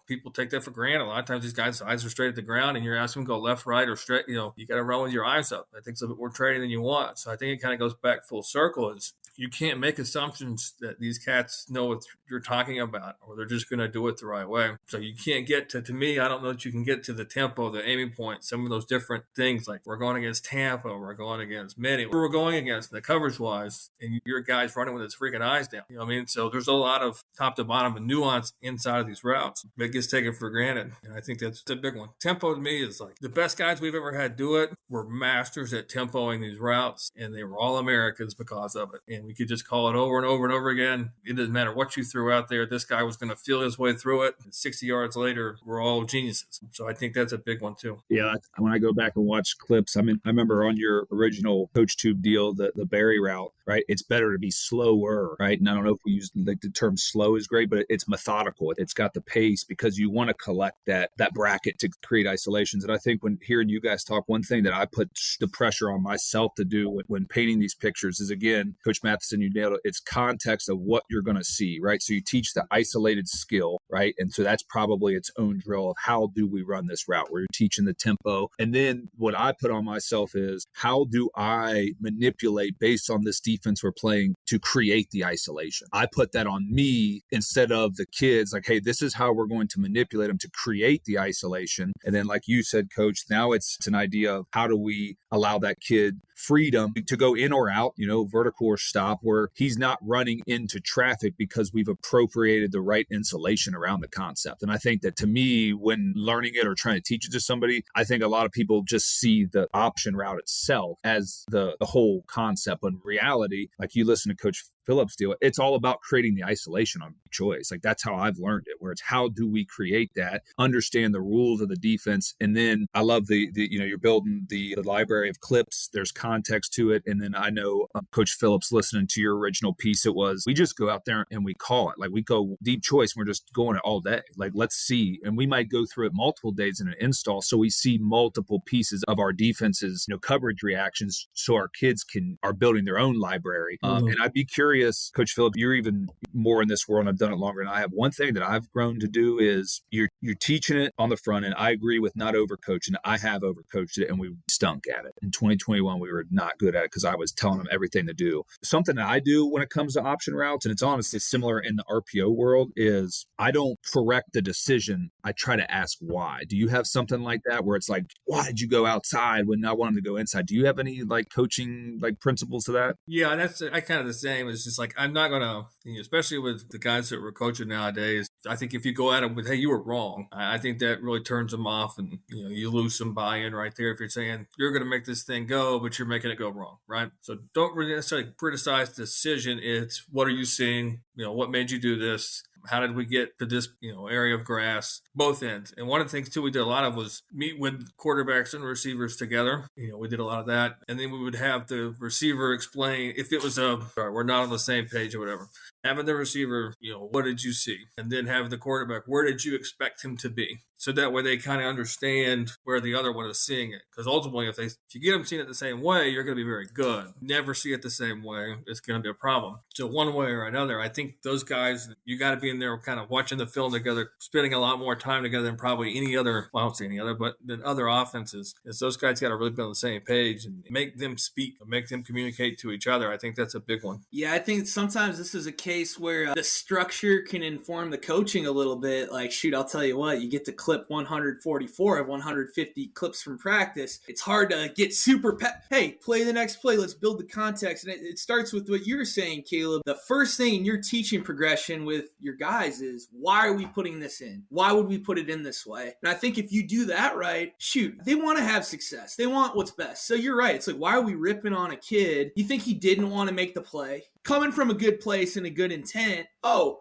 people take that for granted. A lot of times these guys' eyes are straight at the ground, and you're asking them to go left, right, or straight. You got to run with your eyes up. I think it's a bit more training than you want. So I think it kind of goes back full circle. Is you can't make assumptions that these cats know what you're talking about, or they're just going to do it the right way. So you can't get to me, I don't know that you can get to the tempo, the aiming point, some of those different things. Like we're going against Tampa, we're going against Mini, we're going against the coverage wise, and your guy's running with his freaking eyes down. You know what I mean? So there's a lot of top to bottom and nuance inside of these routes that gets taken for granted. And I think that's the big one. Tempo to me is like the best guys we've ever had do it were masters at tempoing these routes, and they were all Americans because of it. And we could just call it over and over and over again. It doesn't matter what you threw out there. This guy was going to feel his way through it. And 60 yards later, we're all geniuses. So I think that's a big one too. Yeah. When I go back and watch clips, I remember on your original Coach Tube deal, the Barry route, right? It's better to be slower, right? And I don't know if we use the term slow is great, but it's methodical. It's got the pace because you want to collect that bracket to create isolations. And I think when hearing you guys talk, one thing that I put the pressure on myself to do when painting these pictures is, again, Coach Matheson, you nailed it. It's context of what you're going to see, right? So you teach the isolated skill, right? And so that's probably its own drill of how do we run this route, where you're teaching the tempo. And then what I put on myself is how do I manipulate based on this defense we're playing to create the isolation? I put that on me instead of the kids, like, hey, this is how we're going to manipulate them to create the isolation. And then like you said, Coach, now it's an idea of how do we allow that kid freedom to go in or out, vertical or stop, where he's not running into traffic because we've appropriated the right insulation around the concept. And I think that to me, when learning it or trying to teach it to somebody, I think a lot of people just see the option route itself as the whole concept. But in reality, like you listen to Coach Phillips deal, it's all about creating the isolation on choice. Like that's how I've learned it, where it's how do we create that, understand the rules of the defense. And then I love the you're building the library of clips. There's context to it. And then I know Coach Phillips, listening to your original piece, it was, we just go out there and we call it. Like we go deep choice. And we're just going it all day. Like, let's see. And we might go through it multiple days in an install. So we see multiple pieces of our defense's, coverage reactions. So our kids are building their own library. And I'd be curious, Coach Phillips, you're even more in this world and I've done it longer than I have. One thing that I've grown to do is you're teaching it on the front end. I agree with not overcoaching it. I have overcoached it and we stunk at it. In 2021, we were not good at it because I was telling them everything to do. Something that I do when it comes to option routes, and it's honestly similar in the RPO world, is I don't correct the decision. I try to ask why. Do you have something like that where it's like, why did you go outside when I wanted to go inside? Do you have any coaching principles to that? Yeah, that's I kind of the same. It's just like, I'm not going to, especially with the guys that we're coaching nowadays, I think if you go at it with, hey, you were wrong, I think that really turns them off, and you lose some buy-in right there if you're saying you're going to make this thing go, but you're making it go wrong, right? So don't really necessarily criticize the decision. It's what are you seeing? What made you do this? How did we get to this, area of grass? Both ends. And one of the things too we did a lot of was meet with quarterbacks and receivers together. We did a lot of that, and then we would have the receiver explain if it was we're not on the same page or whatever. Having the receiver, what did you see? And then having the quarterback, where did you expect him to be? So that way they kind of understand where the other one is seeing it. Because ultimately, if you get them seeing it the same way, you're going to be very good. Never see it the same way, it's going to be a problem. So one way or another, I think those guys, you got to be in there kind of watching the film together, spending a lot more time together than probably any other, well, I don't say any other, but than other offenses. Is those guys got to really be on the same page and make them speak, make them communicate to each other. I think that's a big one. Yeah, I think sometimes this is a case where the structure can inform the coaching a little bit. Like, shoot, I'll tell you what, you get to clip 144 of 150 clips from practice. It's hard to get super hey, play the next play. Let's build the context. And it starts with what you were saying, Caleb. The first thing in your teaching progression with your guys is, why are we putting this in? Why would we put it in this way? And I think if you do that right, shoot, they want to have success. They want what's best. So you're right. It's like, why are we ripping on a kid? You think he didn't want to make the play? Coming from a good place and a good intent,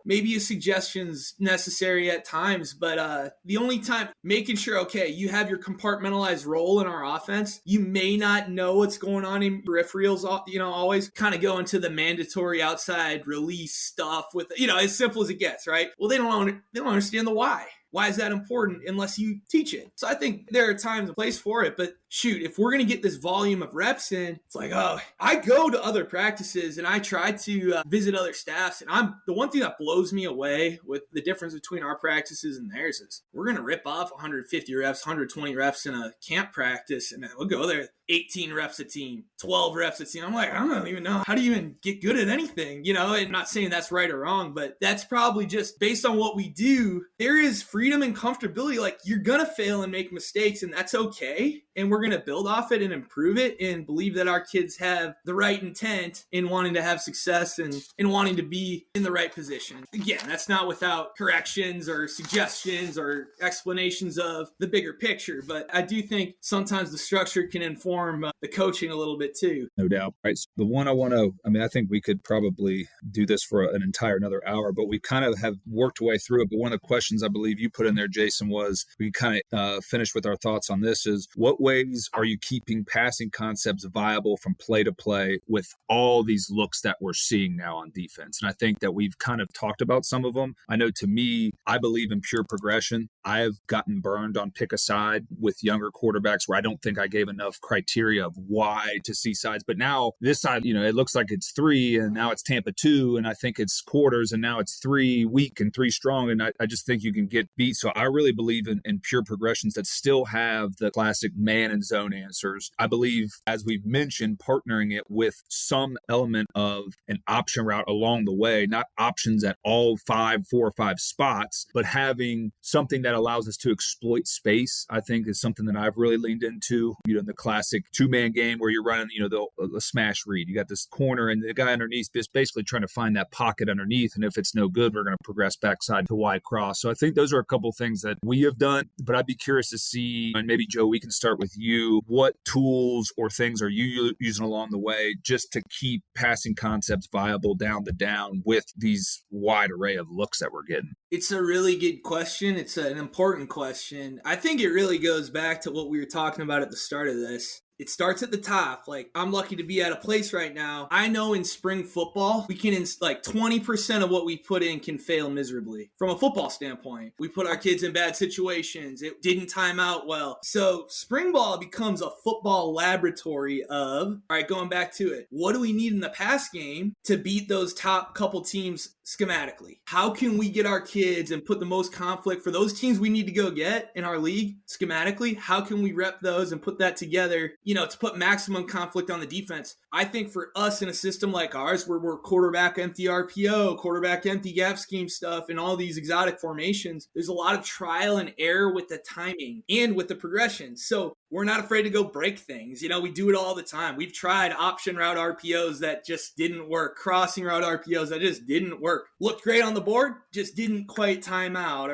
maybe a suggestion's necessary at times, but the only time, making sure, okay, you have your compartmentalized role in our offense. You may not know what's going on in peripherals, always kind of go into the mandatory outside release stuff with, as simple as it gets, right? Well, they don't understand the why. Why is that important unless you teach it? So I think there are times and place for it, but shoot, if we're going to get this volume of reps in, it's like, I go to other practices and I try to visit other staffs. And the one thing that blows me away with the difference between our practices and theirs is we're going to rip off 150 reps, 120 reps in a camp practice. And then we'll go there 18 reps a team, 12 reps a team. I'm like, I don't even know. How do you even get good at anything? And I'm not saying that's right or wrong, but that's probably just based on what we do. There is freedom and comfortability. Like, you're going to fail and make mistakes, and that's okay. And we're going to build off it and improve it and believe that our kids have the right intent in wanting to have success and in wanting to be in the right position. Again, that's not without corrections or suggestions or explanations of the bigger picture, but I do think sometimes the structure can inform the coaching a little bit too. No doubt. All right. So the one I think we could probably do this for an entire another hour, but we kind of have worked our way through it. But one of the questions I believe you put in there, Jason, was we kind of finished with our thoughts on this is, what ways are you keeping passing concepts viable from play to play with all these looks that we're seeing now on defense? And I think that we've kind of talked about some of them. I know, to me, I believe in pure progression. I've gotten burned on pick a side with younger quarterbacks where I don't think I gave enough criteria of why to see sides. But now this side, it looks like it's 3 and now it's Tampa 2 and I think it's quarters and now it's 3 weak and 3 strong. And I just think you can get beat. So I really believe in pure progressions that still have the classic man and zone answers. I believe, as we've mentioned, partnering it with some element of an option route along the way, not options at all 4 or 5 spots, but having something that allows us to exploit space, I think is something that I've really leaned into. The classic 2-man game where you're running, the smash read. You got this corner and the guy underneath is basically trying to find that pocket underneath. And if it's no good, we're going to progress backside to wide cross. So I think those are a couple things that we have done, but I'd be curious to see, and maybe Joe, we can start with you. What tools or things are you using along the way just to keep passing concepts viable down the down with these wide array of looks that we're getting? It's a really good question. It's an important question. I think it really goes back to what we were talking about at the start of this. It starts at the top. Like, I'm lucky to be at a place right now. I know in spring football, we can, 20% of what we put in can fail miserably. From a football standpoint, we put our kids in bad situations. It didn't time out well. So spring ball becomes a football laboratory of, all right, going back to it, what do we need in the pass game to beat those top couple teams schematically? How can we get our kids and put the most conflict for those teams we need to go get in our league schematically? How can we rep those and put that together, to put maximum conflict on the defense? I think for us in a system like ours, where we're quarterback empty RPO, quarterback empty gap scheme stuff, and all these exotic formations, there's a lot of trial and error with the timing and with the progression. So we're not afraid to go break things. We do it all the time. We've tried option route RPOs that just didn't work, crossing route RPOs that just didn't work. Looked great on the board, just didn't quite time out.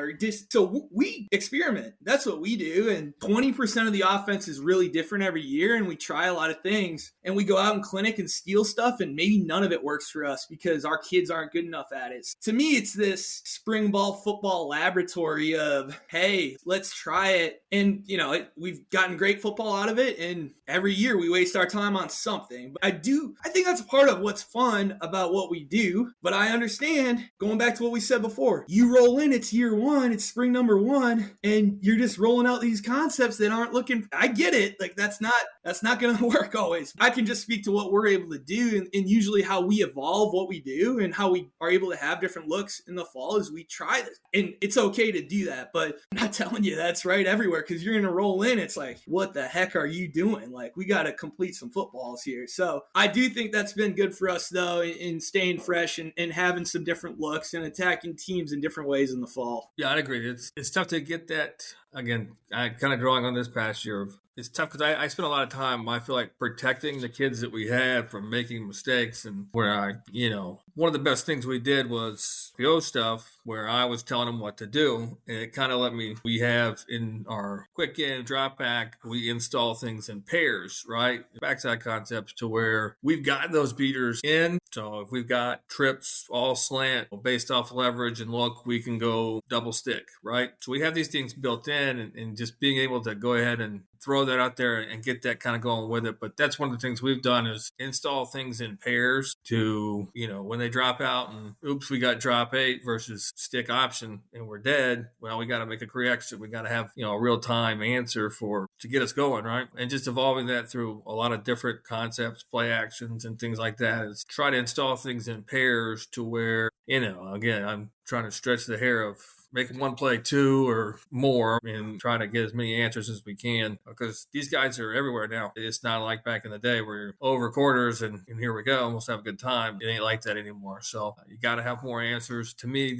So we experiment. That's what we do. And 20% of the offense is really different every year. year and we try a lot of things and we go out in clinic and steal stuff and maybe none of it works for us because our kids aren't good enough at it. To me, it's this spring ball football laboratory of, hey, let's try it. And, we've gotten great football out of it. And every year we waste our time on something. But I think that's part of what's fun about what we do. But I understand, going back to what we said before, you roll in, it's year one, it's spring number one, and you're just rolling out these concepts that aren't looking. I get it. Like that's not going to work always. I can just speak to what we're able to do and usually how we evolve what we do and how we are able to have different looks in the fall as we try this. And it's okay to do that, but I'm not telling you that's right everywhere because you're going to roll in. It's like, what the heck are you doing? Like, we got to complete some footballs here. So I do think that's been good for us, though, in staying fresh and having some different looks and attacking teams in different ways in the fall. Yeah, I'd agree. It's tough to get that. Again, I kind of drawing on this past year. It's tough because I spent a lot of time, I feel like, protecting the kids that we had from making mistakes. And where one of the best things we did was PO stuff where I was telling them what to do. And it kind of we have in our quick in drop back, we install things in pairs, right? Backside concepts to where we've gotten those beaters in. So if we've got trips all slant based off leverage and look, we can go double stick, right? So we have these things built in and just being able to go ahead and throw that out there and get that kind of going with it. But that's one of the things we've done is install things in pairs to, when they drop out and oops, we got drop 8 versus stick option and we're dead. Well, we got to make a correction. We got to have, a real time answer to get us going. Right. And just evolving that through a lot of different concepts, play actions and things like that is try to install things in pairs to where, again, I'm trying to stretch the hair of making one play 2 or more and trying to get as many answers as we can because these guys are everywhere now. It's not like back in the day where you're over quarters and here we go, almost have a good time. It ain't like that anymore. So you got to have more answers. To me,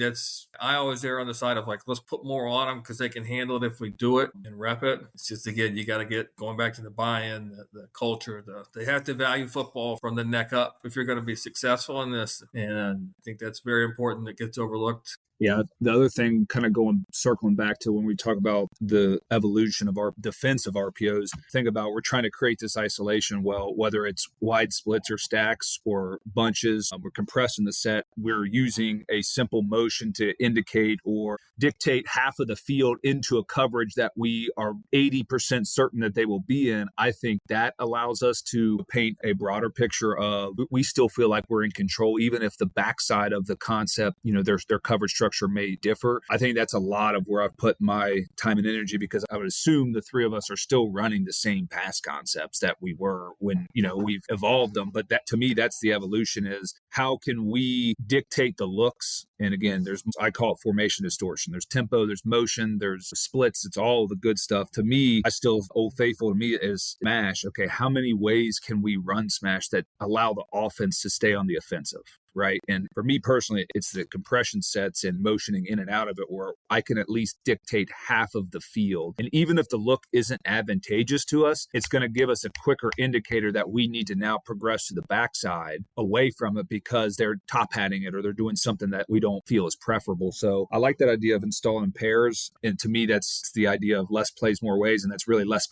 I always err on the side of like, let's put more on them because they can handle it if we do it and rep it. It's just, again, you got to get going back to the buy-in, the culture. They have to value football from the neck up if you're going to be successful in this. And I think that's very important that gets overlooked. Yeah. The other thing, kind of circling back to when we talk about the evolution of our defensive RPOs, think about we're trying to create this isolation. Well, whether it's wide splits or stacks or bunches, we're compressing the set. We're using a simple motion to indicate or dictate half of the field into a coverage that we are 80% certain that they will be in. I think that allows us to paint a broader picture of we still feel like we're in control, even if the backside of the concept, their coverage structure may differ. I think that's a lot of where I've put my time and energy because I would assume the three of us are still running the same pass concepts that we were when, we've evolved them. But that, to me, that's the evolution is how can we dictate the looks? And again, I call it formation distortion. There's tempo, there's motion, there's splits. It's all the good stuff. To me, Old Faithful to me is smash. Okay, how many ways can we run smash that allow the offense to stay on the offensive? Right. And for me personally, it's the compression sets and motioning in and out of it where I can at least dictate half of the field. And even if the look isn't advantageous to us, it's going to give us a quicker indicator that we need to now progress to the backside away from it because they're top hatting it or they're doing something that we don't feel is preferable. So I like that idea of installing pairs. And to me, that's the idea of less plays, more ways. And that's really less,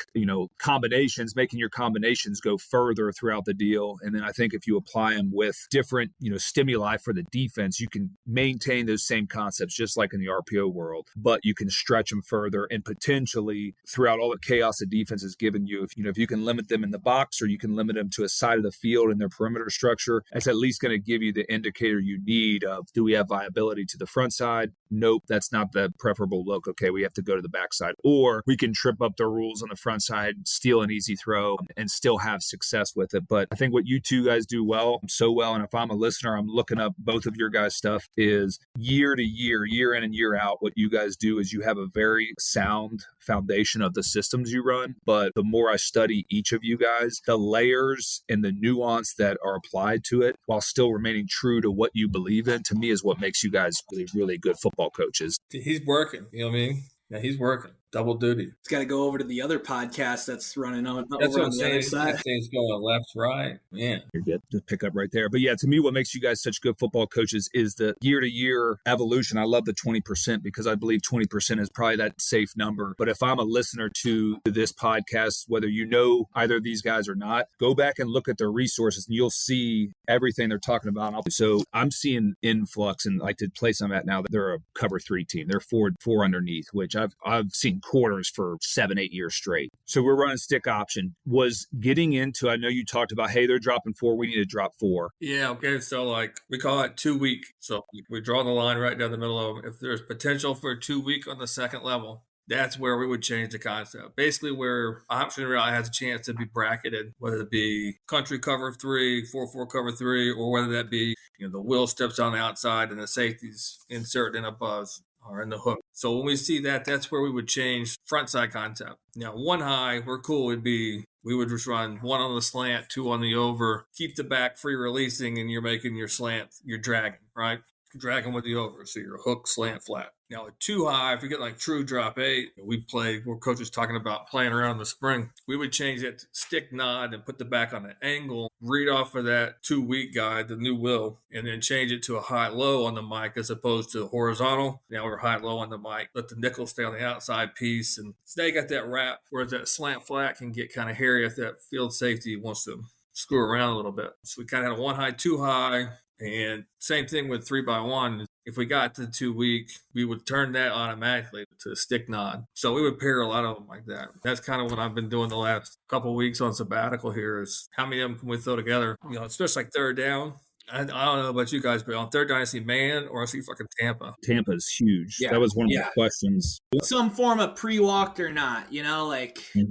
combinations, making your combinations go further throughout the deal. And then I think if you apply them with different, stimuli for the defense, you can maintain those same concepts just like in the RPO world, but you can stretch them further and potentially throughout all the chaos the defense has given you, if you can limit them in the box or you can limit them to a side of the field in their perimeter structure, that's at least going to give you the indicator you need of do we have viability to the front side? Nope, that's not the preferable look. Okay, we have to go to the backside. Or we can trip up the rules on the front side, steal an easy throw, and still have success with it. But I think what you two guys do so well, and if I'm a listener, I'm looking up both of your guys' stuff, is year to year, year in and year out, what you guys do is you have a very sound foundation of the systems you run. But the more I study each of you guys, the layers and the nuance that are applied to it while still remaining true to what you believe in, to me is what makes you guys really, really good football coaches. He's working, you know what I mean? Yeah, he's working. double duty. It's got to go over to the other podcast that's running on That's over what on I'm the saying. other side. Things going left, right. Yeah. You're good to pick up right there. But yeah, to me, what makes you guys such good football coaches is the year-to-year evolution. I love the 20% because I believe 20% is probably that safe number. But if I'm a listener to this podcast, whether you know either of these guys or not, go back and look at their resources and you'll see everything they're talking about. So I'm seeing influx, and like the place I'm at now, that they're a cover 3 team. They're four underneath, which I've seen quarters for 7-8 years straight. So we're running stick option. Was getting into, I know you talked about, hey, they're dropping 4, we need to drop 4. Yeah, okay. So like we call it 2 week. So we draw the line right down the middle of them. If there's potential for a 2 week on the second level, that's where we would change the concept. Basically, where option really has a chance to be bracketed, whether it be country cover 3, 4-4 cover 3, or whether that be, the will steps on the outside and the safeties insert in a buzz or in the hook. So when we see that, that's where we would change front side concept. Now, 1 high, we're cool, would be we would just run 1 on the slant, 2 on the over, keep the back free releasing, and you're making your slant, you're dragging, right? Dragging with the over, so your hook, slant, flat. Now, at 2 high, if you get like true drop 8, where coach was talking about playing around in the spring, we would change it to stick nod and put the back on the angle, read off of that 2 week guide, the new will, and then change it to a high-low on the mic as opposed to horizontal. Now we're high-low on the mic, let the nickel stay on the outside piece, and so now you got that wrap, whereas that slant flat can get kind of hairy if that field safety wants to screw around a little bit. So we kind of had a 1 high, 2 high, and same thing with 3x1. If we got to 2 week, we would turn that automatically to stick nod. So we would pair a lot of them like that. That's kind of what I've been doing the last couple of weeks on sabbatical here, is how many of them can we throw together? Especially like third down. I don't know about you guys, but on third down, I see man or I see fucking Tampa. Tampa's huge. Yeah. That was one of my questions. Some form of pre-walked or not,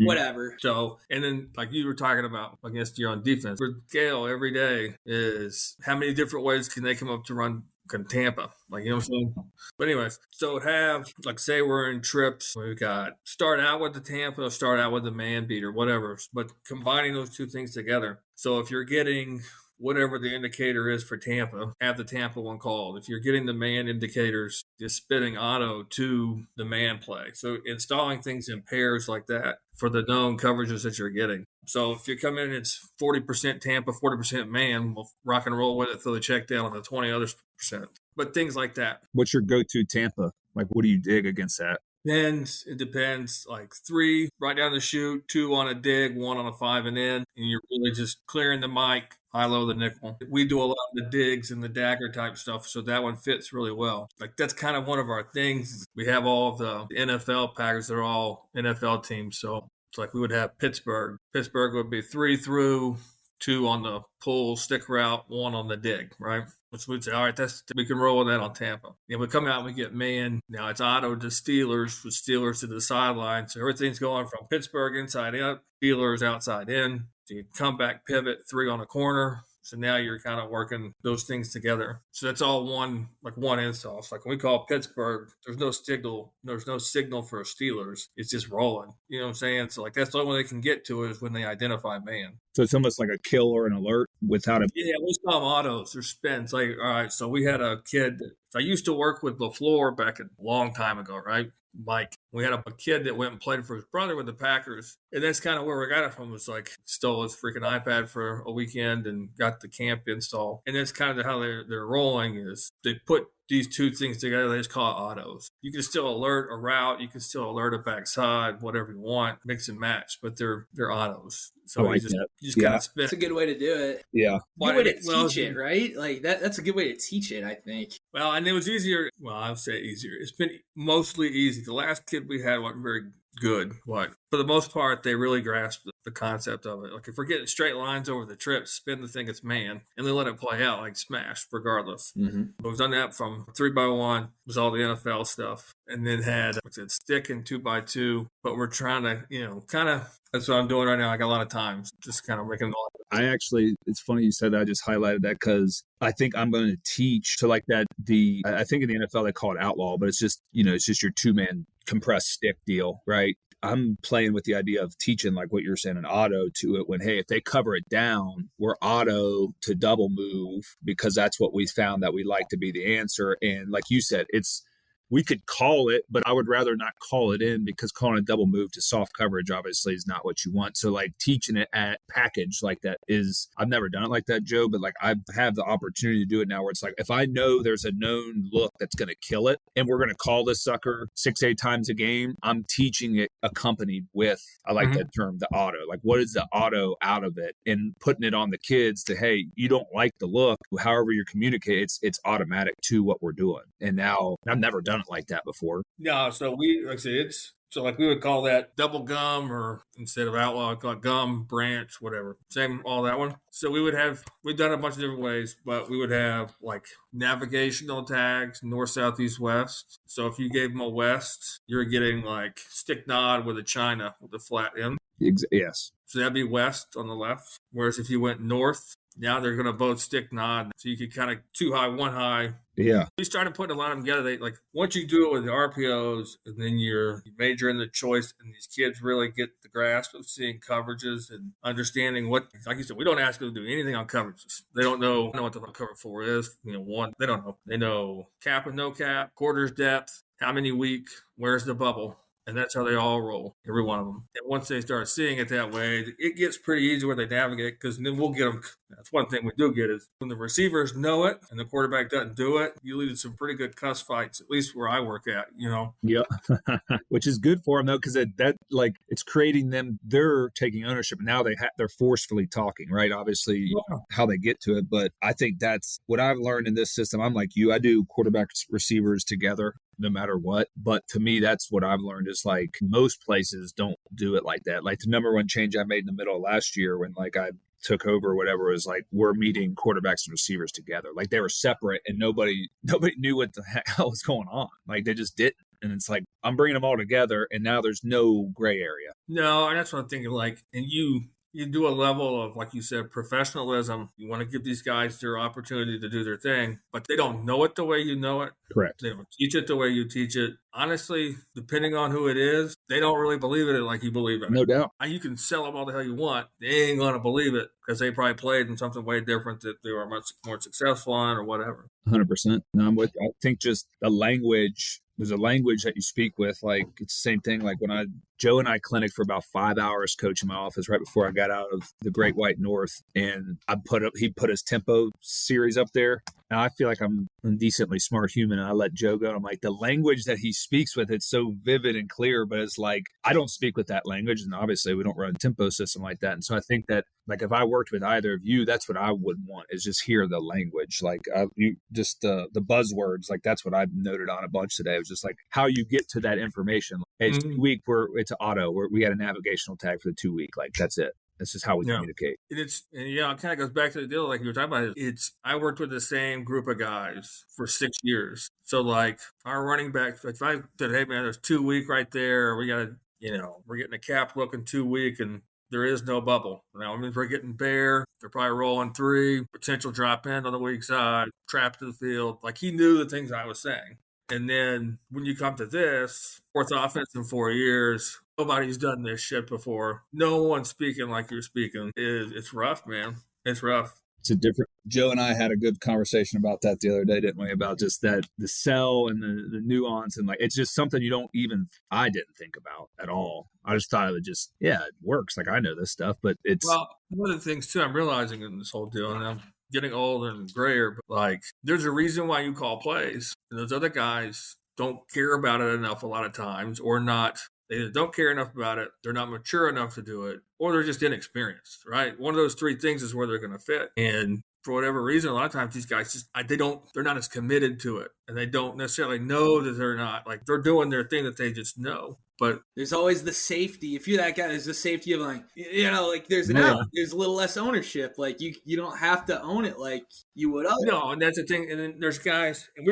whatever. So, and then like you were talking about against your own defense, for Gale every day is how many different ways can they come up to run Tampa, what I'm saying? But anyways, so like say we're in trips, we've got start out with the Tampa, start out with the man beat or whatever, but combining those two things together. So if you're getting whatever the indicator is for Tampa, have the Tampa one called. If you're getting the man indicators, just spitting auto to the man play. So installing things in pairs like that for the known coverages that you're getting. So if you come in, it's 40% Tampa, 40% man, we'll rock and roll with it, throw the check down on the 20 other percent. But things like that. What's your go-to Tampa? Like, what do you dig against that? Then it depends, like 3 right down the chute, 2 on a dig, 1 on a 5 and in, and you're really just clearing the mic, high-low the nickel. We do a lot of the digs and the dagger type stuff, so that one fits really well. Like that's kind of one of our things. We have all of the NFL Packers, they're all NFL teams, so it's like we would have Pittsburgh. Pittsburgh would be 3 through, 2 on the pull, stick route, 1 on the dig, right? Which we'd say, all right, we can roll with that on Tampa. And we come out and we get man. Now it's auto to Steelers, with Steelers to the sideline. So everything's going from Pittsburgh inside out, Steelers outside in. So you come back, pivot, 3 on a corner. So now you're kind of working those things together. So that's all one install. It's like when we call Pittsburgh, there's no signal for Steelers. It's just rolling. You know what I'm saying? So like that's the only way they can get to it is when they identify man. So it's almost like a kill or an alert without a... Yeah, we call them autos or spins. Like, all right, so we had a kid. I used to work with LaFleur back a long time ago, right? Mike. We had a kid that went and played for his brother with the Packers. And that's kind of where we got it from, was like stole his freaking iPad for a weekend and got the camp install. And that's kind of how they're rolling, is they put these two things together. They just call it autos. You can still alert a route. You can still alert a backside, whatever you want, mix and match, but they're autos. So I like you that. just kind of spin. That's a good way to do it. Yeah. Good way to teach it, right? Like that's a good way to teach it, I think. Well, and it was easier. Well, I would say easier. It's been mostly easy. The last kid we had wasn't very good. But for the most part, they really grasped the concept of it. Like if we're getting straight lines over the trip, spin the thing, it's man, and then let it play out like smash, regardless. Mm-hmm. But we've done that from 3x1, was all the NFL stuff, and then had stick and 2x2. But we're trying to, kind of. That's what I'm doing right now. I got a lot of times, just kind of making. It's funny you said that. I just highlighted that because I think I'm going to teach to like that. I think in the NFL they call it outlaw, but it's just your 2-man compressed stick deal, right? I'm playing with the idea of teaching, like what you're saying, an auto to it when, hey, if they cover it down, we're auto to double move because that's what we found that we like to be the answer. And like you said, it's we could call it, but I would rather not call it in because calling a double move to soft coverage obviously is not what you want. So like teaching it at package like that is, I've never done it like that, Joe, but like I have the opportunity to do it now where it's like, if I know there's a known look that's going to kill it and we're going to call this sucker 6-8 times a game, I'm teaching it accompanied with, I like that term, the auto. Like what is the auto out of it and putting it on the kids to, hey, you don't like the look, however you're communicating, it's automatic to what we're doing. And now I've never done it like that before. No, so like I say, we would call that double gum, or instead of outlaw, I'd call it gum, branch, whatever. Same, all that one. So we've done it a bunch of different ways, but we would have like navigational tags, north, south, east, west. So if you gave them a west, you're getting like stick nod with a China with a flat end. Yes. So that'd be west on the left. Whereas if you went north, now they're going to both stick nod. So you could kind of 2 high, 1 high. Yeah. We started putting a lot of them together. They, like, once you do it with the RPOs and then you major in the choice, and these kids really get the grasp of seeing coverages and understanding what, like you said, we don't ask them to do anything on coverages. They don't know what the cover 4 is. One, they don't know. They know cap and no cap, quarters depth, how many weak, where's the bubble. And that's how they all roll, every one of them. And once they start seeing it that way, it gets pretty easy where they navigate, because then we'll get them. That's one thing we do get is when the receivers know it and the quarterback doesn't do it, you lead to some pretty good cuss fights, at least where I work at, Yeah. Which is good for them, though, because that like it's creating them. They're taking ownership. Now they're forcefully talking, right? Obviously, how they get to it. But I think that's what I've learned in this system. I'm like you. I do quarterbacks, receivers together, no matter what. But to me, that's what I've learned is like most places don't do it like that. Like the number one change I made in the middle of last year when like I took over or whatever was like, we're meeting quarterbacks and receivers together. Like they were separate and nobody knew what the hell was going on. Like they just didn't. And it's like, I'm bringing them all together and now there's no gray area. No, and that's what I'm thinking. Like, and you do a level of, like you said, professionalism. You want to give these guys their opportunity to do their thing, but they don't know it the way you know it. Correct. They don't teach it the way you teach it. Honestly, depending on who it is, they don't really believe it like you believe it. No doubt. You can sell them all the hell you want. They ain't going to believe it because they probably played in something way different that they were much more successful on or whatever. 100%. No, I'm with you. I think just the language, there's a language that you speak with. Like it's the same thing. Like when Joe and I clinicked for about 5 hours coaching my office right before I got out of the Great White North. And he put his tempo series up there. And I feel like I'm a decently smart human. And I let Joe go. And I'm like, the language that he speaks with, it's so vivid and clear, but it's like, I don't speak with that language. And obviously we don't run a tempo system like that. And so I think that like, if I worked with either of you, that's what I would want is just hear the language. Like the buzzwords, like that's what I've noted on a bunch today. It was just like how you get to that information. Hey, it's 2 week it's an auto where we got a navigational tag for the 2 week. Like that's it. This is how we communicate. It kind of goes back to the deal like you were talking about. I worked with the same group of guys for 6 years. So like our running back, if I said, hey man, there's 2 week right there, we got to, we're getting a cap look in 2 week and there is no bubble. Now, I mean, we're getting bare. They're probably rolling 3, potential drop in on the weak side, trap to the field. Like he knew the things I was saying. And then when you come to this, fourth offense in 4 years, nobody's done this shit before. No one's speaking like you're speaking. It's rough, man. It's rough. It's a different. Joe and I had a good conversation about that the other day, didn't we? About just that the sell and the nuance and like it's just something I didn't think about at all. I just thought it would it works. Like I know this stuff, but it's one of the things too I'm realizing in this whole deal, and I'm getting older and grayer, but like there's a reason why you call plays. And those other guys don't care about it enough a lot of times, or not. They either don't care enough about it, they're not mature enough to do it, or they're just inexperienced, right? One of those 3 things is where they're going to fit. And for whatever reason, a lot of times these guys they're not as committed to it. And they don't necessarily know that they're not. Like they're doing their thing that they just know. But there's always the safety. If you're that guy, there's the safety of like, like there's there's a little less ownership. Like you don't have to own it like you would otherwise. No, and that's the thing. And then there's guys, and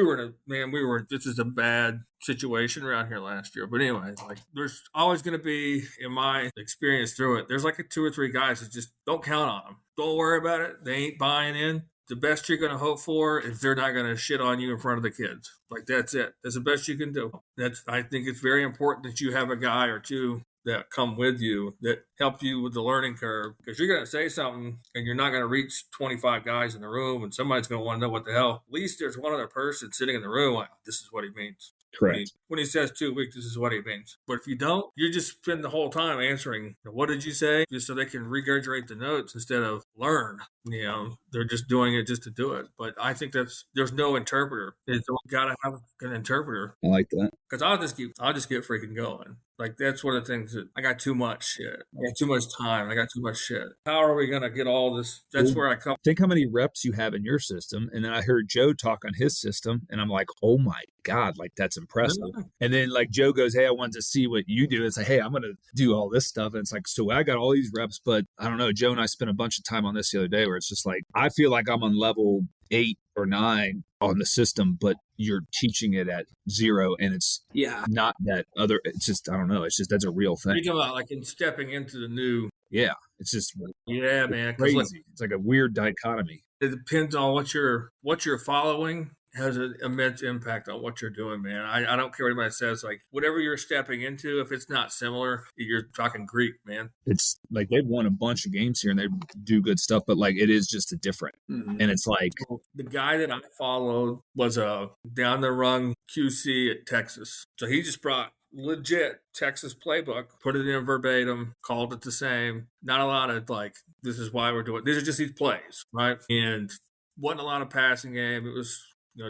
this is a bad situation around here last year. But anyway, like there's always going to be, in my experience through it, there's like 2 or 3 guys that just don't count on them. Don't worry about it. They ain't buying in. The best you're going to hope for is they're not going to shit on you in front of the kids. Like, that's it. That's the best you can do. I think it's very important that you have a guy or 2 that come with you that help you with the learning curve, because you're going to say something and you're not going to reach 25 guys in the room and somebody's going to want to know what the hell. At least there's one other person sitting in the room like, this is what he means. Correct. When he says 2 weeks, this is what he means. But if you don't, you just spend the whole time answering, what did you say? Just so they can regurgitate the notes instead of learn. They're just doing it just to do it. But I think there's no interpreter. You got to have an interpreter. I like that. Because I'll just get freaking going. Like, that's one of the things that I got too much shit. I got too much time. I got too much shit. How are we going to get all this? That's where I come. Think how many reps you have in your system. And then I heard Joe talk on his system and I'm like, oh my God, like that's impressive. Yeah. And then like Joe goes, hey, I wanted to see what you do. It's like, hey, I'm going to do all this stuff. And it's like, so I got all these reps, but I don't know. Joe and I spent a bunch of time on this the other day where it's just like, I feel like I'm on level 8 or 9 on the system, but you're teaching it at 0 and it's not that other, it's just, I don't know. It's just, that's a real thing. You're talking about like in stepping into the new. Yeah. It's just, man. Crazy. It's like a weird dichotomy. It depends on what you're following. Has an immense impact on what you're doing, man. I don't care what anybody says. Like, whatever you're stepping into, if it's not similar, you're talking Greek, man. It's like they've won a bunch of games here and they do good stuff, but like it is just a different. Mm-hmm. And it's like the guy that I followed was a down the rung QC at Texas. So he just brought legit Texas playbook, put it in verbatim, called it the same. Not a lot of like, this is why we're doing it. These are just these plays, right? And wasn't a lot of passing game. It was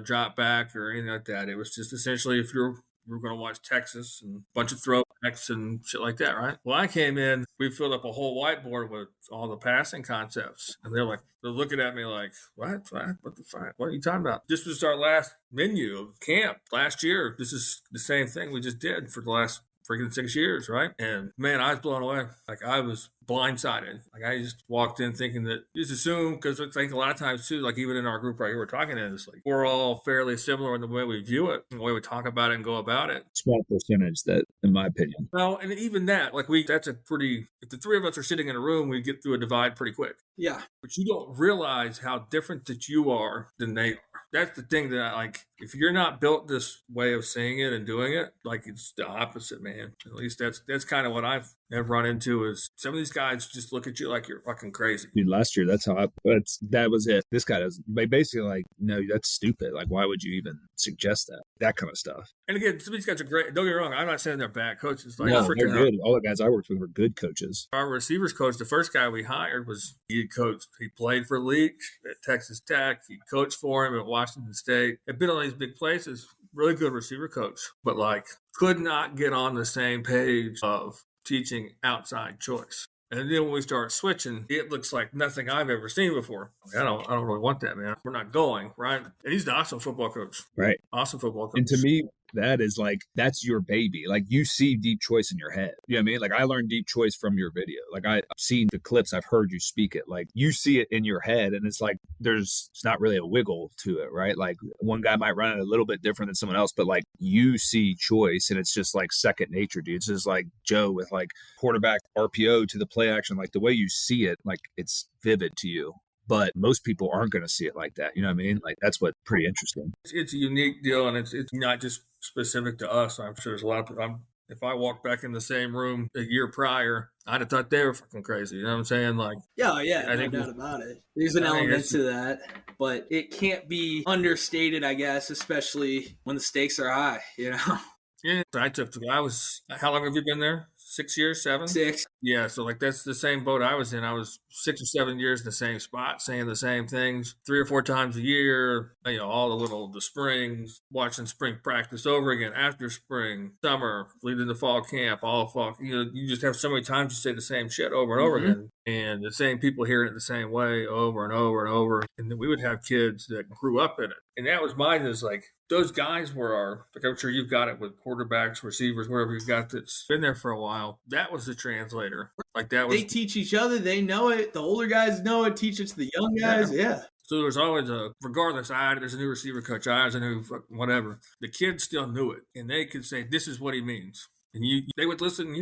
drop back or anything like that. It was just essentially if we're going to watch Texas and a bunch of throwbacks and shit like that, right? Well, I came in, we filled up a whole whiteboard with all the passing concepts. And they're looking at me like, what the fuck? What are you talking about? This was our last menu of camp last year. This is the same thing we just did for the last freaking 6 years, right? And man, I was blown away. Like I was blindsided. Like I just walked in thinking that just assume, because I think a lot of times too, like even in our group right here, we're talking to this, like we're all fairly similar in the way we view it, and the way we talk about it and go about it. Small percentage that, in my opinion. Well, and even that, like that's a pretty, if the three of us are sitting in a room, we get through a divide pretty quick. Yeah. But you don't realize how different that you are than they are. That's the thing that I like. If you're not built this way of saying it and doing it, like it's the opposite, man. At least that's kind of what I've run into is some of these guys just look at you like you're fucking crazy. Dude, last year, that was it. This guy does basically like, no, that's stupid. Like, why would you even suggest that? That kind of stuff. And again, some of these guys are great. Don't get me wrong. I'm not saying they're bad coaches. Like, no, they're good. All the guys I worked with were good coaches. Our receivers coach, the first guy we hired he played for Leach at Texas Tech. He coached for him at Washington State. Had been on these big places. Really good receiver coach, but like could not get on the same page of teaching outside choice. And then when we start switching, it looks like nothing I've ever seen before. Like, I don't really want that, man. We're not going, right? And he's an awesome football coach. Right. Awesome football coach. And to me, that is like, that's your baby. Like you see deep choice in your head. You know what I mean? Like I learned deep choice from your video. Like I've seen the clips, I've heard you speak it. Like you see it in your head and it's like, it's not really a wiggle to it, right? Like one guy might run it a little bit different than someone else, but like you see choice and it's just like second nature, dude. It's just like Joe with like quarterback RPO to the play action, like the way you see it, like it's vivid to you. But most people aren't going to see it like that. You know what I mean? Like that's what's pretty interesting. It's a unique deal, and it's not just specific to us. I'm sure there's a lot of people. If I walked back in the same room a year prior, I'd have thought they were fucking crazy. You know what I'm saying? Like, yeah, no doubt about it. There's an element to that, but it can't be understated, I guess, especially when the stakes are high. You know? Yeah, how long have you been there? 6 years, 7? 6. Yeah, so like that's the same boat I was in. I was 6 or 7 years in the same spot, saying the same things 3 or 4 times a year. All the springs, watching spring practice over again after spring, summer, leading the fall camp, all fall. You just have so many times you say the same shit over and over again, and the same people hearing it the same way over and over and over. And then we would have kids that grew up in it, and that was mine. Is like those guys were like I'm sure you've got it with quarterbacks, receivers, wherever you've got that's been there for a while. That was the translator. Like that was. They teach each other. They know it. The older guys know it. Teach it to the young guys. Yeah. So there's always regardless, there's a new receiver coach, there's a new whatever. The kids still knew it, and they could say, "This is what he means," and they would listen.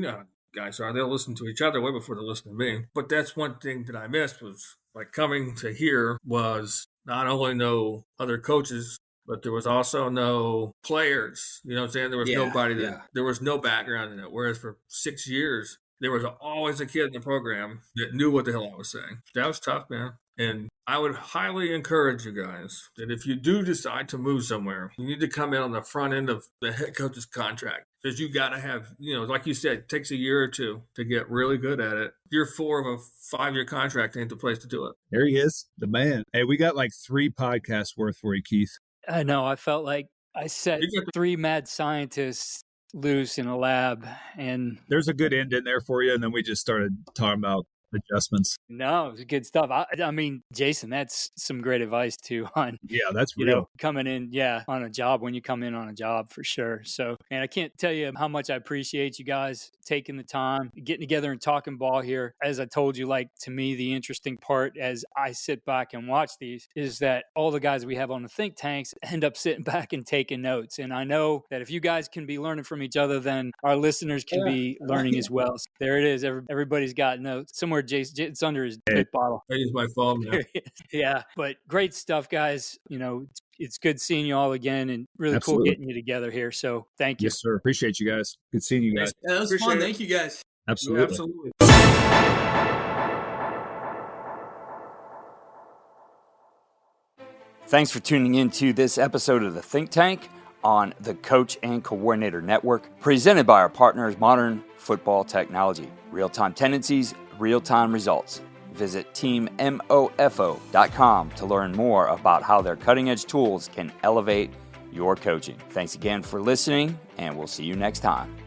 Guys they'll listen to each other way before they listen to me. But that's one thing that I missed was like coming to here was not only no other coaches, but there was also no players. You know what I'm saying? There was nobody there was no background in it. Whereas for 6 years, there was always a kid in the program that knew what the hell I was saying. That was tough, man. And I would highly encourage you guys that if you do decide to move somewhere, you need to come in on the front end of the head coach's contract, because you got to have, like you said, it takes a year or two to get really good at it. Year 4 of a 5-year contract ain't the place to do it. There he is, the man. Hey, we got like 3 podcasts worth for you, Keith. I know. I felt like I set 3 mad scientists loose in a lab, and there's a good end in there for you. And then we just started talking about adjustments. No, it was good stuff. I mean, Jason, that's some great advice too on, that's real. Coming in, on a job when you come in on a job for sure. So, and I can't tell you how much I appreciate you guys taking the time, getting together and talking ball here. As I told you, like, to me, the interesting part as I sit back and watch these is that all the guys we have on the think tanks end up sitting back and taking notes. And I know that if you guys can be learning from each other, then our listeners can be learning as well. So there it is. Everybody's got notes somewhere. Jason, it's under his big bottle. I use my phone. Yeah, but great stuff, guys. It's good seeing you all again, and really cool getting you together here. So thank you. Yes, sir. Appreciate you guys. Good seeing you guys. Yeah, that was fun. Thank you, guys. Absolutely. Absolutely. Thanks for tuning in to this episode of The Think Tank on the Coach and Coordinator Network, presented by our partners, Modern Football Technology. Real-time tendencies, real-time results. Visit teammofo.com to learn more about how their cutting-edge tools can elevate your coaching. Thanks again for listening, and we'll see you next time.